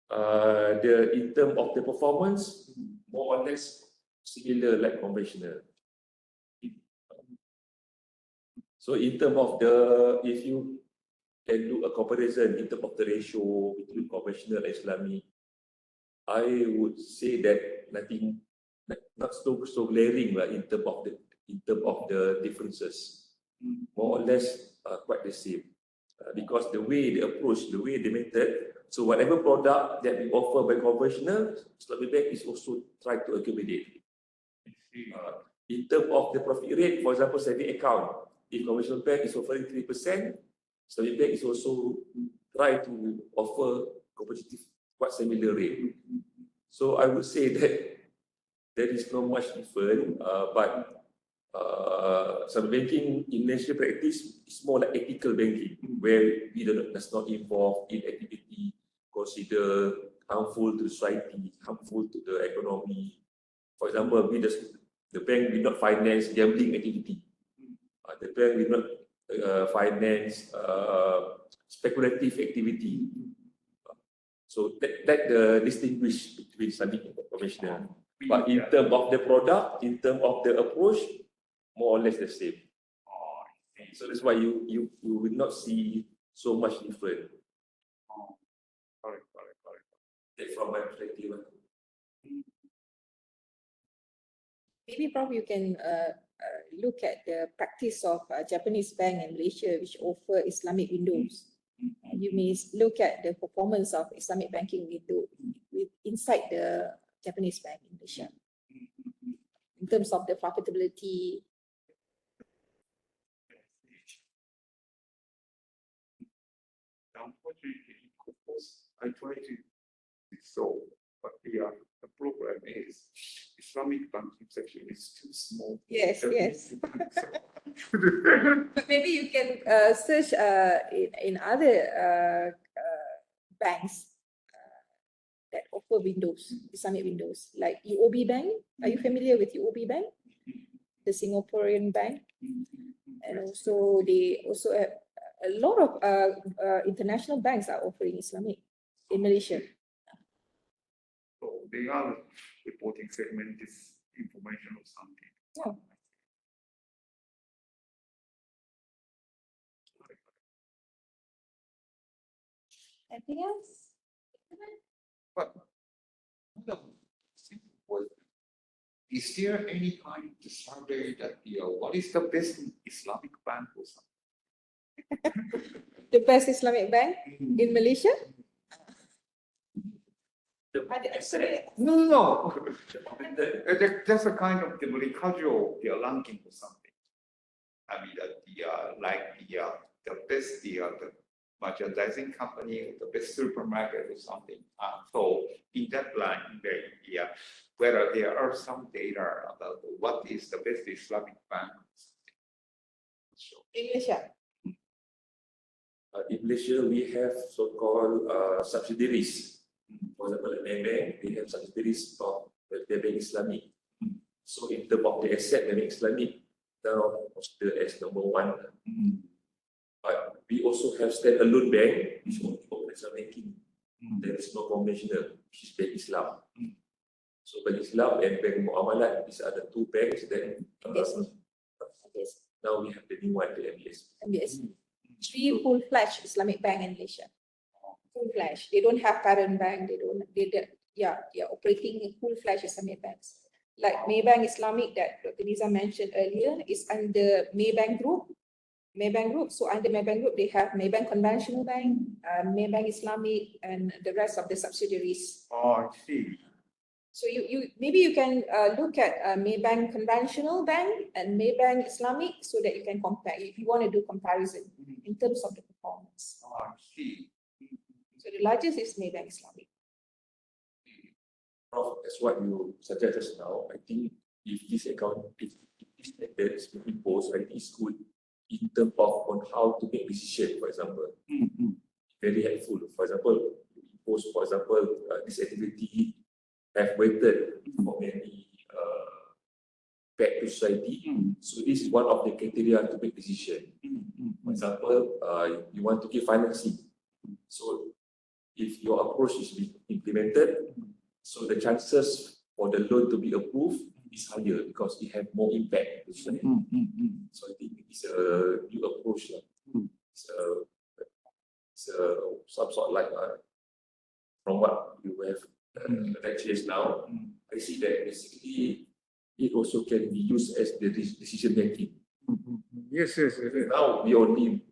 in terms of the performance, more or less similar like conventional. So in terms of if you can do a comparison in terms of the ratio between conventional and Islamic, I would say that nothing, not so glaring in terms of the differences. More or less quite the same. Because the way they approach, the way they method, so whatever product that we offer by conventional, Islamic bank is also trying to accommodate. In terms of the profit rate, for example, saving account, if conventional bank is offering 3%, Islamic bank is also try to offer competitive, quite similar rate. So I would say that there is not much different, but some banking in national practice is more like ethical banking, where we does not involve in activity consider harmful to society, harmful to the economy. For example, the bank will not finance gambling activity. The bank will not finance speculative activity. So that the distinguish between Islamic and conventional. But in terms of the product, in terms of the approach, more or less the same. So that's why you will not see so much different. Correct. That's from my perspective. Maybe, Prof, you can look at the practice of Japanese bank in Malaysia, which offer Islamic windows. You may look at the performance of Islamic banking window inside the Japanese bank in Malaysia, in terms of the profitability. Unfortunately, I try to solve, but the problem is Islamic banking section is too small. Yes. But maybe you can search in other banks that offer windows, Islamic windows, like UOB Bank. Are you familiar with UOB Bank? The Singaporean bank. And also they also have a lot of international banks are offering Islamic in Malaysia. So they are reporting segment this information or something. Yeah. Anything else? But is there any kind of survey that what is the best Islamic bank or something? The best Islamic bank in Malaysia? No. That's a kind of the very casual ranking or something. I mean the best the merchandising company or the best supermarket or something. So in that line, whether there are some data about what is the best Islamic bank. In Malaysia? In Malaysia, we have so-called subsidiaries. For example, like Maybank, they have subsidiaries of the Bank Islamic. So in terms of the asset, the Bank Islamic now considered as number one. But we also have standalone bank, which only operates banking. There is no conventional, which is Bank Islam. So Bank Islam and Bank Muamalat, these are the two banks that now we have the new one, the MBS. MBS. 3 full-fledged Islamic bank in Malaysia. full flash. They don't have parent bank. They are operating in full flash Islamic banks. Like Maybank Islamic that Dr. Niza mentioned earlier is under Maybank Group. Maybank Group. So under Maybank Group, they have Maybank Conventional Bank, Maybank Islamic, and the rest of the subsidiaries. Oh, I see. So maybe you can look at Maybank Conventional Bank and Maybank Islamic so that you can compare if you want to do comparison in terms of the performance. Oh, I see. So the largest is Maybank Islamic. Prof, that's what you suggested just now. I think if this standard is being imposed, I think it's good in terms of on how to make decision, for example. Very helpful. For example, impose, for example, this activity have waited for many back to society. So this is one of the criteria to make decision. For example, you want to give financing. So if your approach is being implemented, so the chances for the loan to be approved is higher because it have more impact to society. So I think it's a new approach. It's some sort like from what you have lectures now, I see that basically it also can be used as the decision making. Yes. Now we only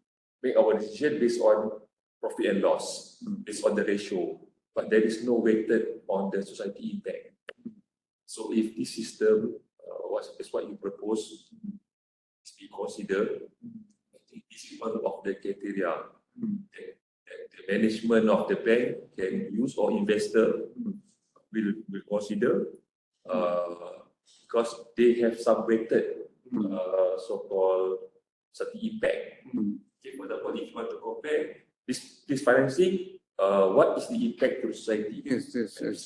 make our decision based on profit and loss, based on the ratio, but there is no weighted on the society impact. So if this system, is what you propose, is being considered, I think this is one of the criteria that the management of the bank can use or investor will consider because they have some weighted so-called society impact. Okay, for example, if you want to compare this financing, what is the impact to society? Yes,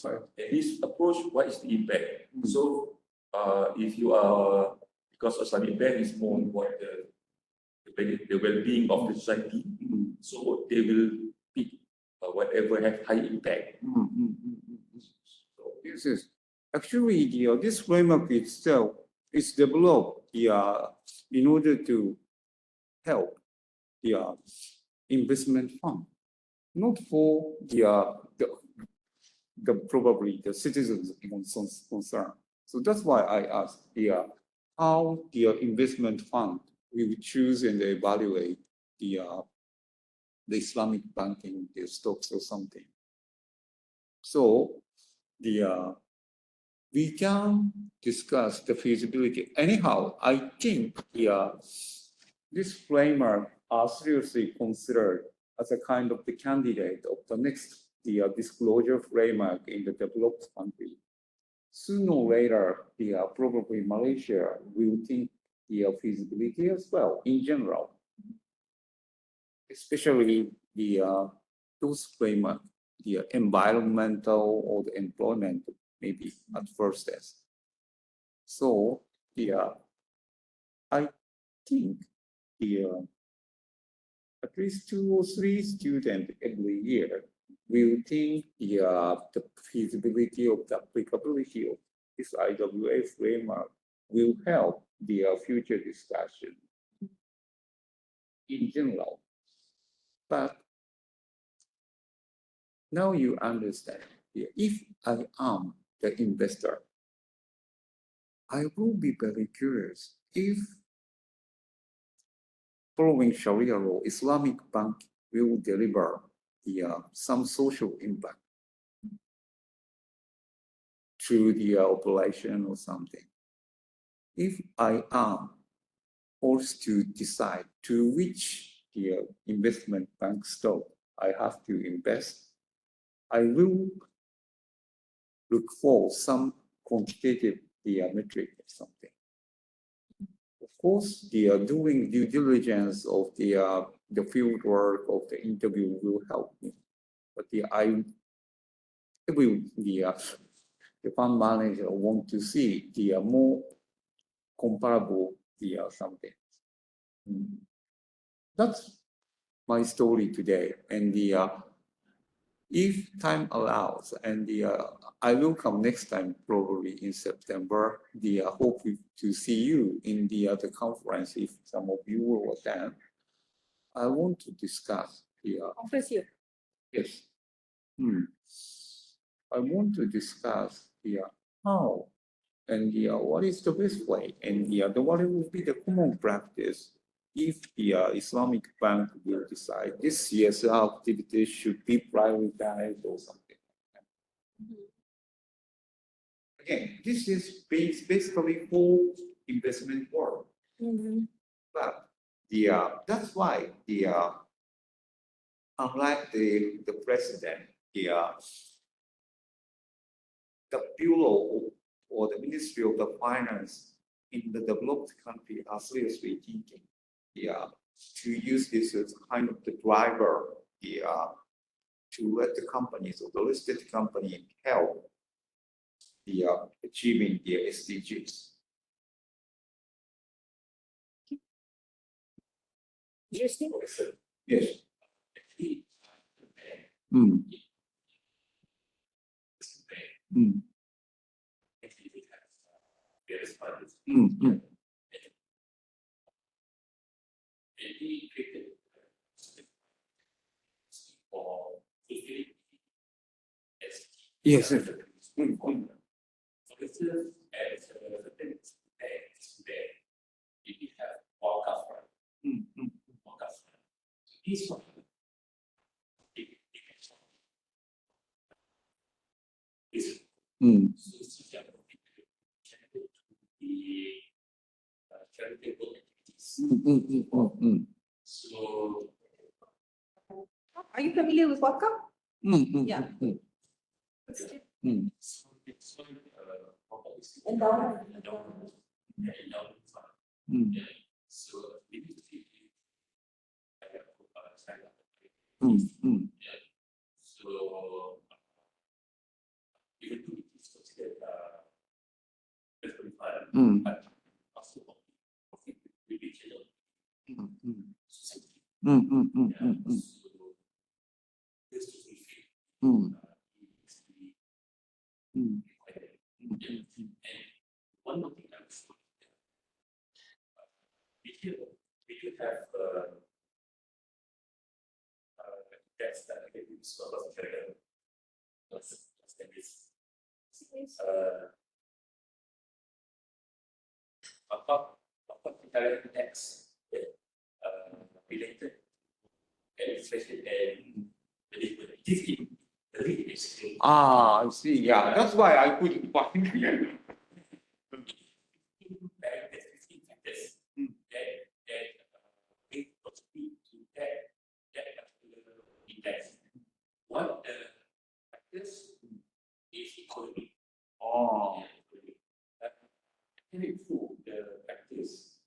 fine. And this approach, what is the impact? So, if you are, because Islamic bank is more about the well-being of the society, so they will pick whatever have high impact. Yes. Actually, this framework itself is developed in order to help the investment fund, not for the probably the citizens concern. So that's why I asked how the investment fund will choose and evaluate the Islamic banking, the stocks or something. So we can discuss the feasibility. Anyhow, I think this framework are seriously considered as a kind of the candidate of the next disclosure framework in the developed country. Sooner or later, probably Malaysia will think the feasibility as well in general, especially those framework, the environmental or the employment, maybe at first test. So I think at least 2 or 3 students every year will think the feasibility of the applicability of this IWA framework will help the future discussion in general. But now you understand, if I am the investor, I will be very curious if following Sharia law, Islamic bank will deliver some social impact to the operation or something. If I am forced to decide to which investment bank stock I have to invest, I will look for some quantitative metric or something. Of course, doing due diligence of the field work of the interview will help me. But the fund manager want to see the more comparable something. That's my story today. And if time allows, and I will come next time probably in September. Hope to see you in the conference if some of you will attend. I want to discuss Conference here. Yes, I want to discuss how and what is the best way and what will be the common practice if the Islamic bank will decide this CSR activity should be prioritized or something. Again, this is basically for investment work. But that's why unlike the president, the bureau or the Ministry of the Finance in the developed country are seriously thinking, to use this as kind of the driver, to let the companies or the listed company help achieving the SDGs. Interesting. Yes. Yes. This one is charitable activities. So, Are you familiar with wakaf? Yeah. Endowment. So, we need to see so, even though it is considered but also religion society. So, this to fulfill and one more thing I would say, we do have that's that I can use for the trigger. Apa kita tax related administration and management. This is really basically. I see. Yeah, that's why I couldn't find it. One practice is economy. Having food, the practice.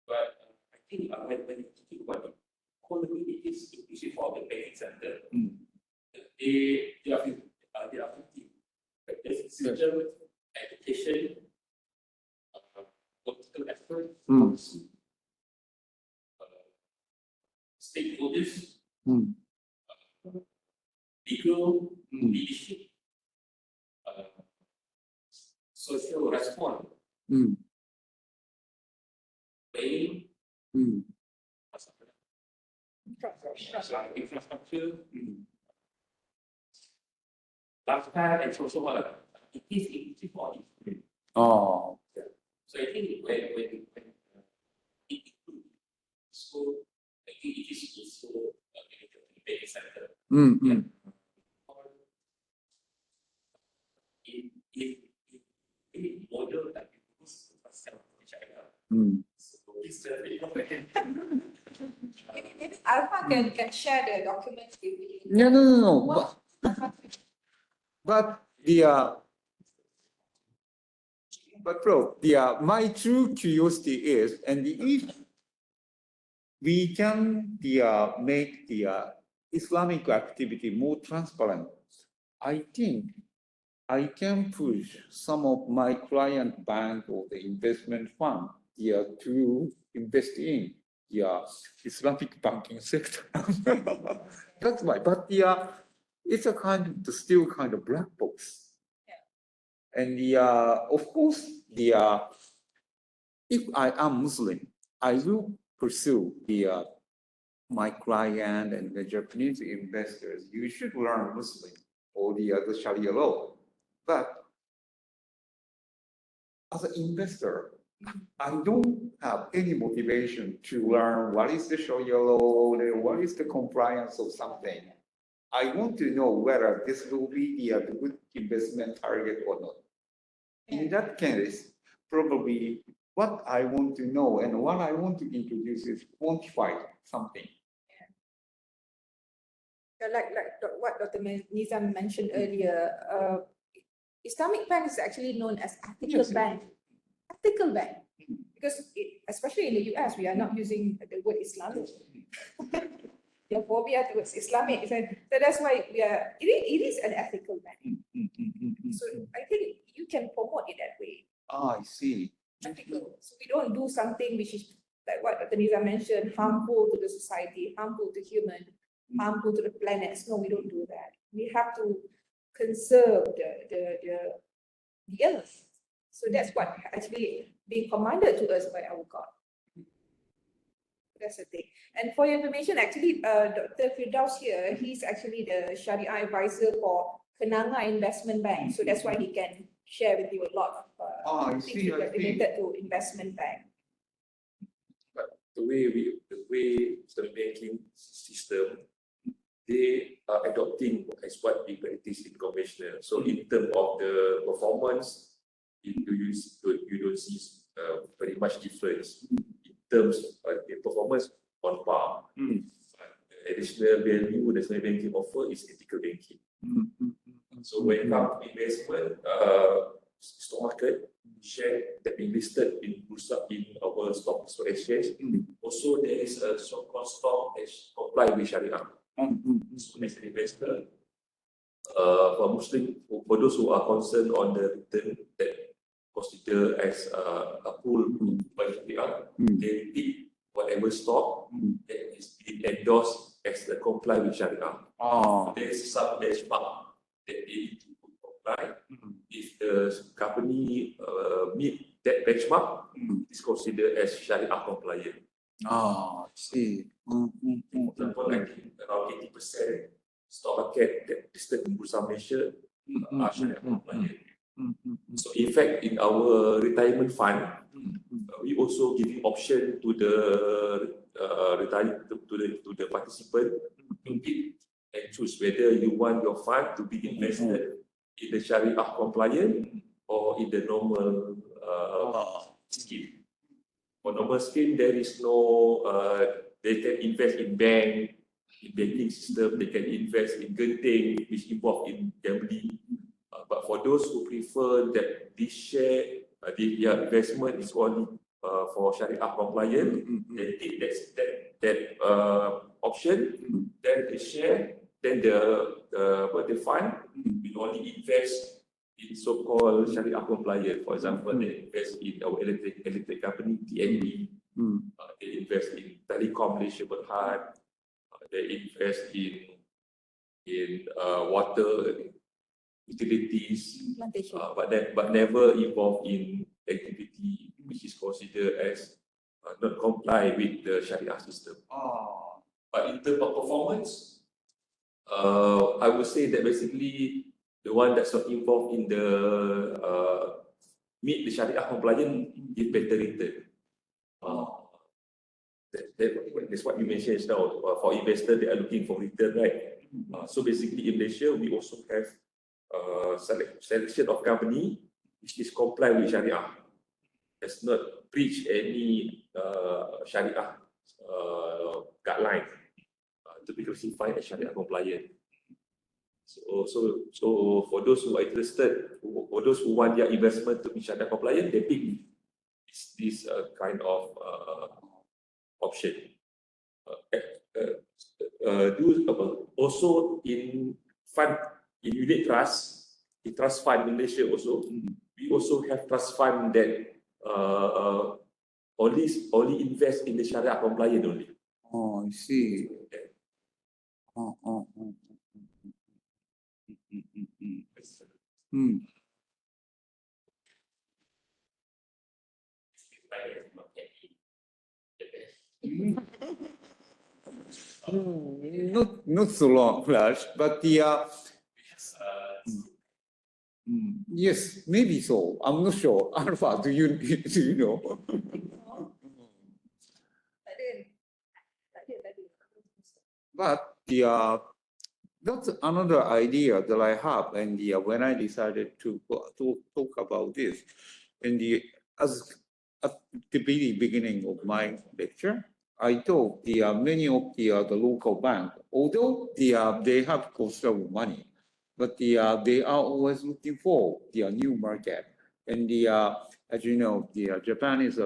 But I think when you think about it, economy is inclusive for the banking sector. They are 50. There's system, education, political effort, stakeholders, legal leadership, social response, paying, infrastructure, lifestyle, and social work. It is inclusive for it. Oh. So I think when it includes, so I think it is also a very sector. In model that we use for China. So it's Maybe Alpha can share the documents with me. No. But Prof, my true curiosity is, and if we can make the Islamic activity more transparent, I think I can push some of my client bank or the investment fund to invest in Islamic banking sector. That's why. But it's a still kind of black box. And of course, if I am Muslim, I will pursue my client and the Japanese investors. You should learn Muslim or the other Sharia law. But as an investor, I don't have any motivation to learn what is the Sharia law, what is the compliance of something. I want to know whether this will be the good investment target or not. In that case, probably what I want to know and what I want to introduce is quantify something. Like what Dr. Nizam mentioned earlier, Islamic bank is actually known as ethical Yes. bank. Ethical bank. Because especially in the US, we are not using the word Islamic. The phobia towards Islamic. So that's why it is an ethical bank. So I think you can promote it that way. I see. Ethical. So we don't do something which is like what Dr. Niza mentioned, harmful to the society, harmful to human, harmful to the planets. No, we don't do that. We have to conserve the earth. So that's what actually being commanded to us by our God. That's the thing. And for your information, actually, Dr. Firdaus here, he's actually the Sharia advisor for Kenanga Investment Bank. So that's why he can share with you a lot of things related to investment bank. But the way the banking system, they are adopting as what we practice in conventional. So in terms of the performance, you don't see very much difference in terms of the performance on par. The additional value national banking offer is ethical banking. So when it comes to investment, stock market, share that been listed in Bursa in our stock exchange. Also, there is a so-called stock comply with Sharia. So as an investor, for Muslim, for those who are concerned on the return that considered as a pool by Sharia, they pick whatever stock that is being endorsed as the comply with Sharia. There is some benchmark that they need to comply. If the company meet that benchmark, it's considered as Sharia compliant. I see. For example, I think around 80% stock market that listed in Bursa Malaysia are Sharia compliant. So in fact, in our retirement fund, we also giving option to the to the participant to pick and choose whether you want your fund to be invested in the Sharia compliant or in the normal scheme. For normal scheme, there is no they can invest in banking system, they can invest in genting, which involved in gambling. But for those who prefer that this share, their investment is only for Sharia compliant, they take that option, then they share, then the fund will only invest in so-called Sharia compliant. For example, they invest in our electric company, TNB. They invest in Telecom Malaysia Berhad. They invest in water utilities, but never involved in activity which is considered as not comply with the Sharia system. But in terms of performance, I would say that basically the one that's not involved in the meet the Sharia compliant is better return. That's what you mentioned just now. For investors, they are looking for return, right? So basically, in Malaysia, we also have selection of company which is comply with Sharia, does not breach any Sharia guideline to be classified as Sharia compliant. So for those who are interested, for those who want their investment to be Sharia compliant, they pick this kind of option. Also in fund, in unit trust, in trust fund in Malaysia also, we also have trust fund that only invest in the Sharia compliant only. I see. Not so long, Raj, but Yes, yes, maybe so. I'm not sure. Alpha, do you know? But that's another idea that I have, and when I decided to talk about this, and as at the beginning of my lecture, I thought many of the local bank, although they have considerable money, but they are always looking for the new market, and as you know, Japan is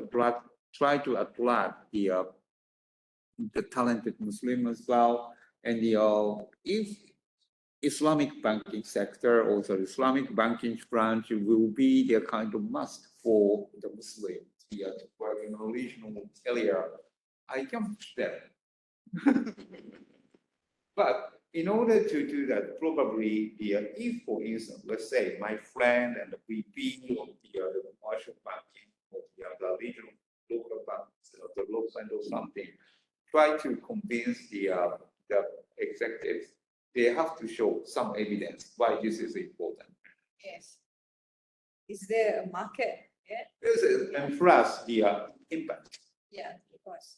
try to attract the talented Muslim as well. And if Islamic banking sector or the Islamic banking branch will be the kind of must for the Muslims to work in a regional area, I can push that. But in order to do that, probably if, for instance, let's say my friend and the VP of the commercial banking or the regional local banks, the local bank or something, try to convince the executives, they have to show some evidence why this is important. Yes. Is there a market? Yeah. This is, and plus the impact. Yeah, of course.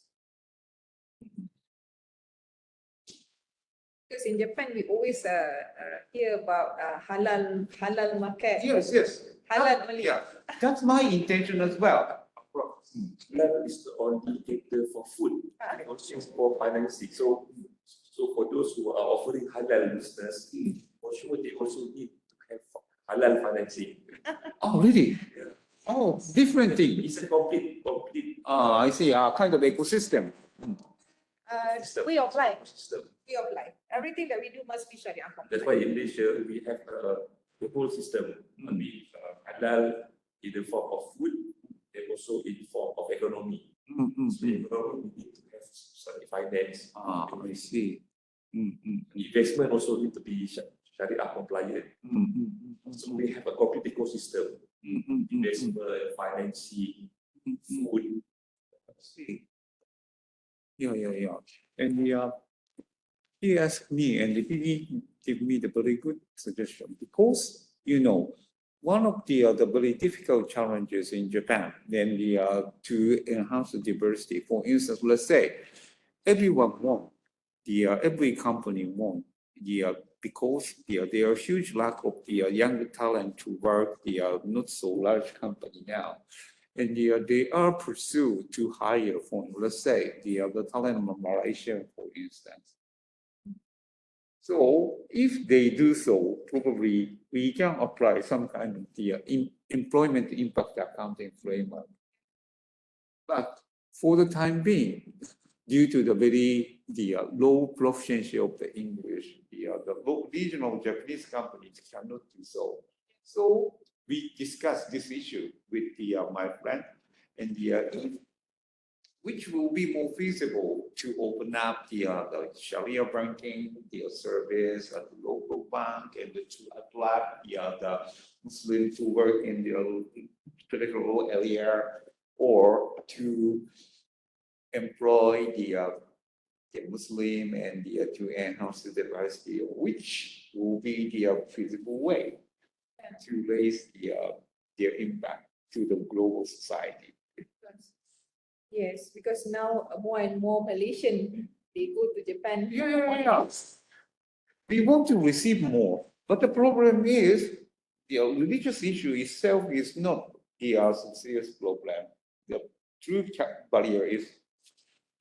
Because in Japan, we always hear about halal market. Yes, yes. Halal only. Yeah, that's my intention as well. Halal is the only cater for food and also for financing. So for those who are offering halal business, for sure they also need to have halal financing. Oh, really? Yeah. Oh, different thing. It's a complete. I see. Kind of ecosystem. System. Way of life. System. Way of life. Everything that we do must be Sharia That's compliant. why in Malaysia we have the whole system. Be halal in the form of food and also in the form of economy. So economy we need to have certain finance. I see. Investment also need to be Sharia compliant. So we have a complete ecosystem. Investment, financing, food. See. Yeah. And he asked me, and he gave me the very good suggestion because one of the very difficult challenges in Japan, then to enhance the diversity. For instance, let's say everyone want every company want because there are huge lack of the young talent to work not so large company now. And they are pursued to hire from, let's say, the talent from Malaysia, for instance. So if they do so, probably we can apply some kind of the employment impact accounting framework. But for the time being, due to the very low proficiency of the English, the regional Japanese companies cannot do so. So we discussed this issue with my friend, and which will be more feasible to open up the Sharia banking, the service at the local bank, and to attract the Muslim to work in the particular area, or to employ the Muslim and to enhance the diversity, which will be the feasible way to raise their impact to the global society. Yes, because now more and more Malaysian, they go to Japan. Yeah. We want to receive more, but the problem is the religious issue itself is not the serious problem. The true barrier is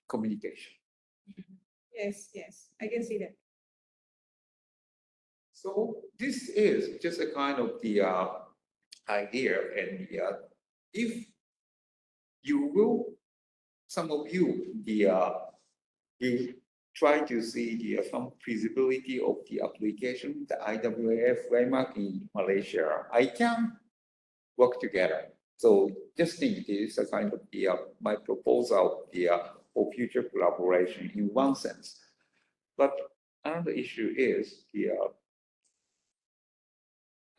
communication. Yes, I can see that. So this is just a kind of the idea, and if you will, some of you you try to see some feasibility of the application, the IWAF framework in Malaysia, I can work together. So just think this is a kind of my proposal for future collaboration in one sense. But another issue is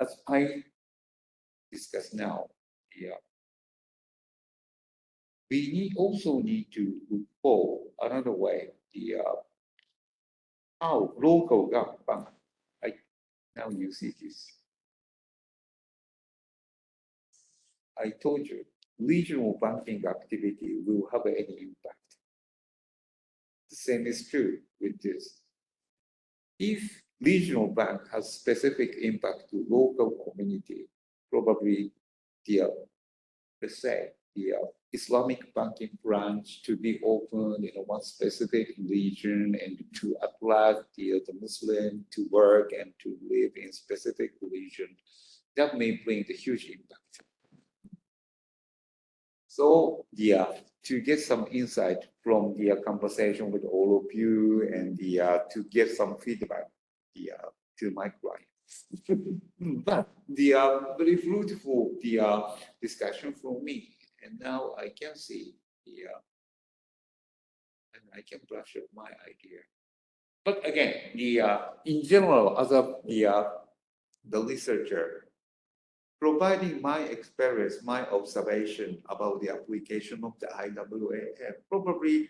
as I discuss now, we also need to look for another way, how local government, now you see this. I told you, regional banking activity will have any impact. The same is true with this. If regional bank has specific impact to local community, probably let's say the Islamic banking branch to be opened in one specific region and to attract the Muslim to work and to live in specific region, that may bring the huge impact. So to get some insight from the conversation with all of you and to get some feedback to my clients. But very fruitful discussion for me, and now I can see and I can brush up my idea. But again, in general, as a the researcher, providing my experience, my observation about the application of the IWAF, probably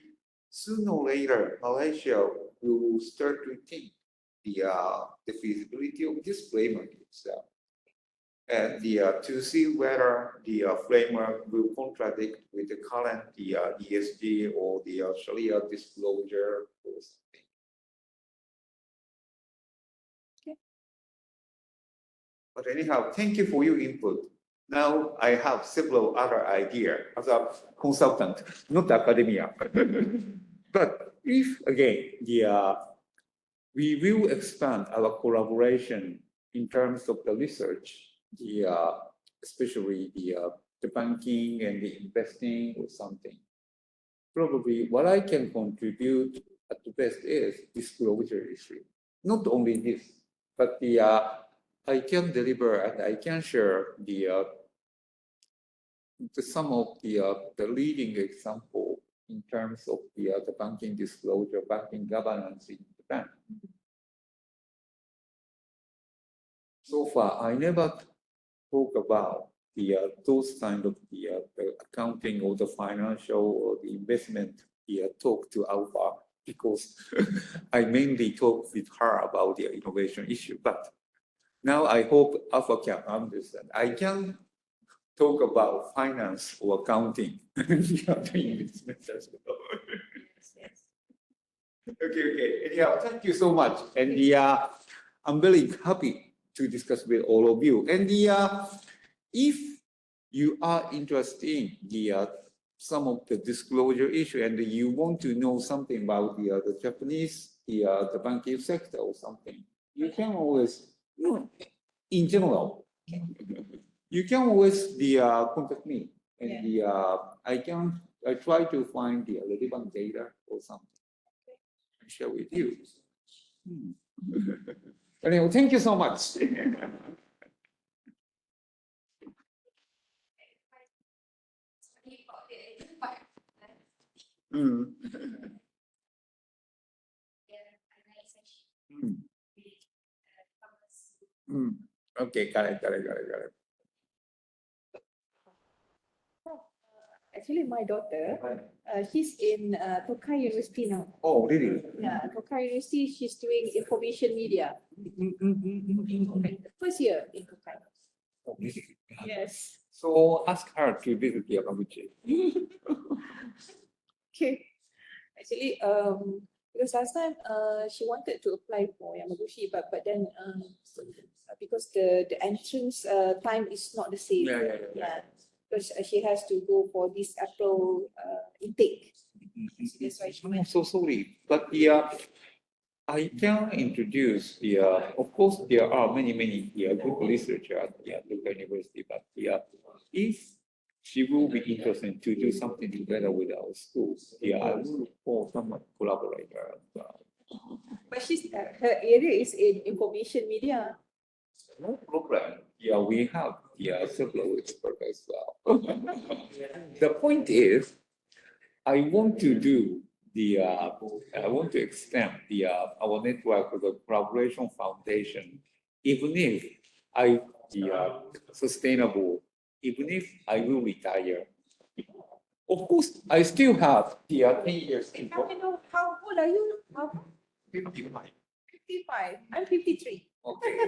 sooner or later, Malaysia will start to think the feasibility of this framework itself. And to see whether the framework will contradict with the current ESG or the Sharia disclosure or something. But anyhow, thank you for your input. Now I have several other ideas as a consultant, not academia. But if again, we will expand our collaboration in terms of the research, especially the banking and the investing or something. Probably what I can contribute at the best is disclosure issue. Not only this, but I can deliver and I can share some of the leading example in terms of the banking disclosure, banking governance in Japan. So far, I never talk about those kind of the accounting or the financial or the investment talk to Alpha because I mainly talk with her about the innovation issue. But now I hope Alpha can understand. I can talk about finance or accounting. Okay. Anyhow, thank you so much. And I'm very happy to discuss with all of you. And if you are interested in some of the disclosure issue and you want to know something about the Japanese, the banking sector or something, you can always, in general, you can always contact me and I try to find the relevant data or something and share with you. Anyway, thank you so much. Okay, got it. Actually, my daughter, she's in Tokai University now. Oh, really? Yeah, Tokai University, she's doing information media. First year in Tokai. Oh, really? Yes. So ask her to visit Yamaguchi. Okay. Actually, because last time she wanted to apply for Yamaguchi, but then because the entrance time is not the same. Yeah. Because she has to go for this April intake. So that's why she I'm so sorry, but I can introduce of course there are many good researchers at the local university, but if she will be interested to do something together with our schools, I will look for some collaborator. But her area is in information media. No problem. Yeah, we have several experts as well. The point is, I want to do I want to extend our network of the collaboration foundation, even if sustainable, even if I will retire. Of course, I still have the 10 years in How old are you? How, 55. 55. I'm 53. Okay.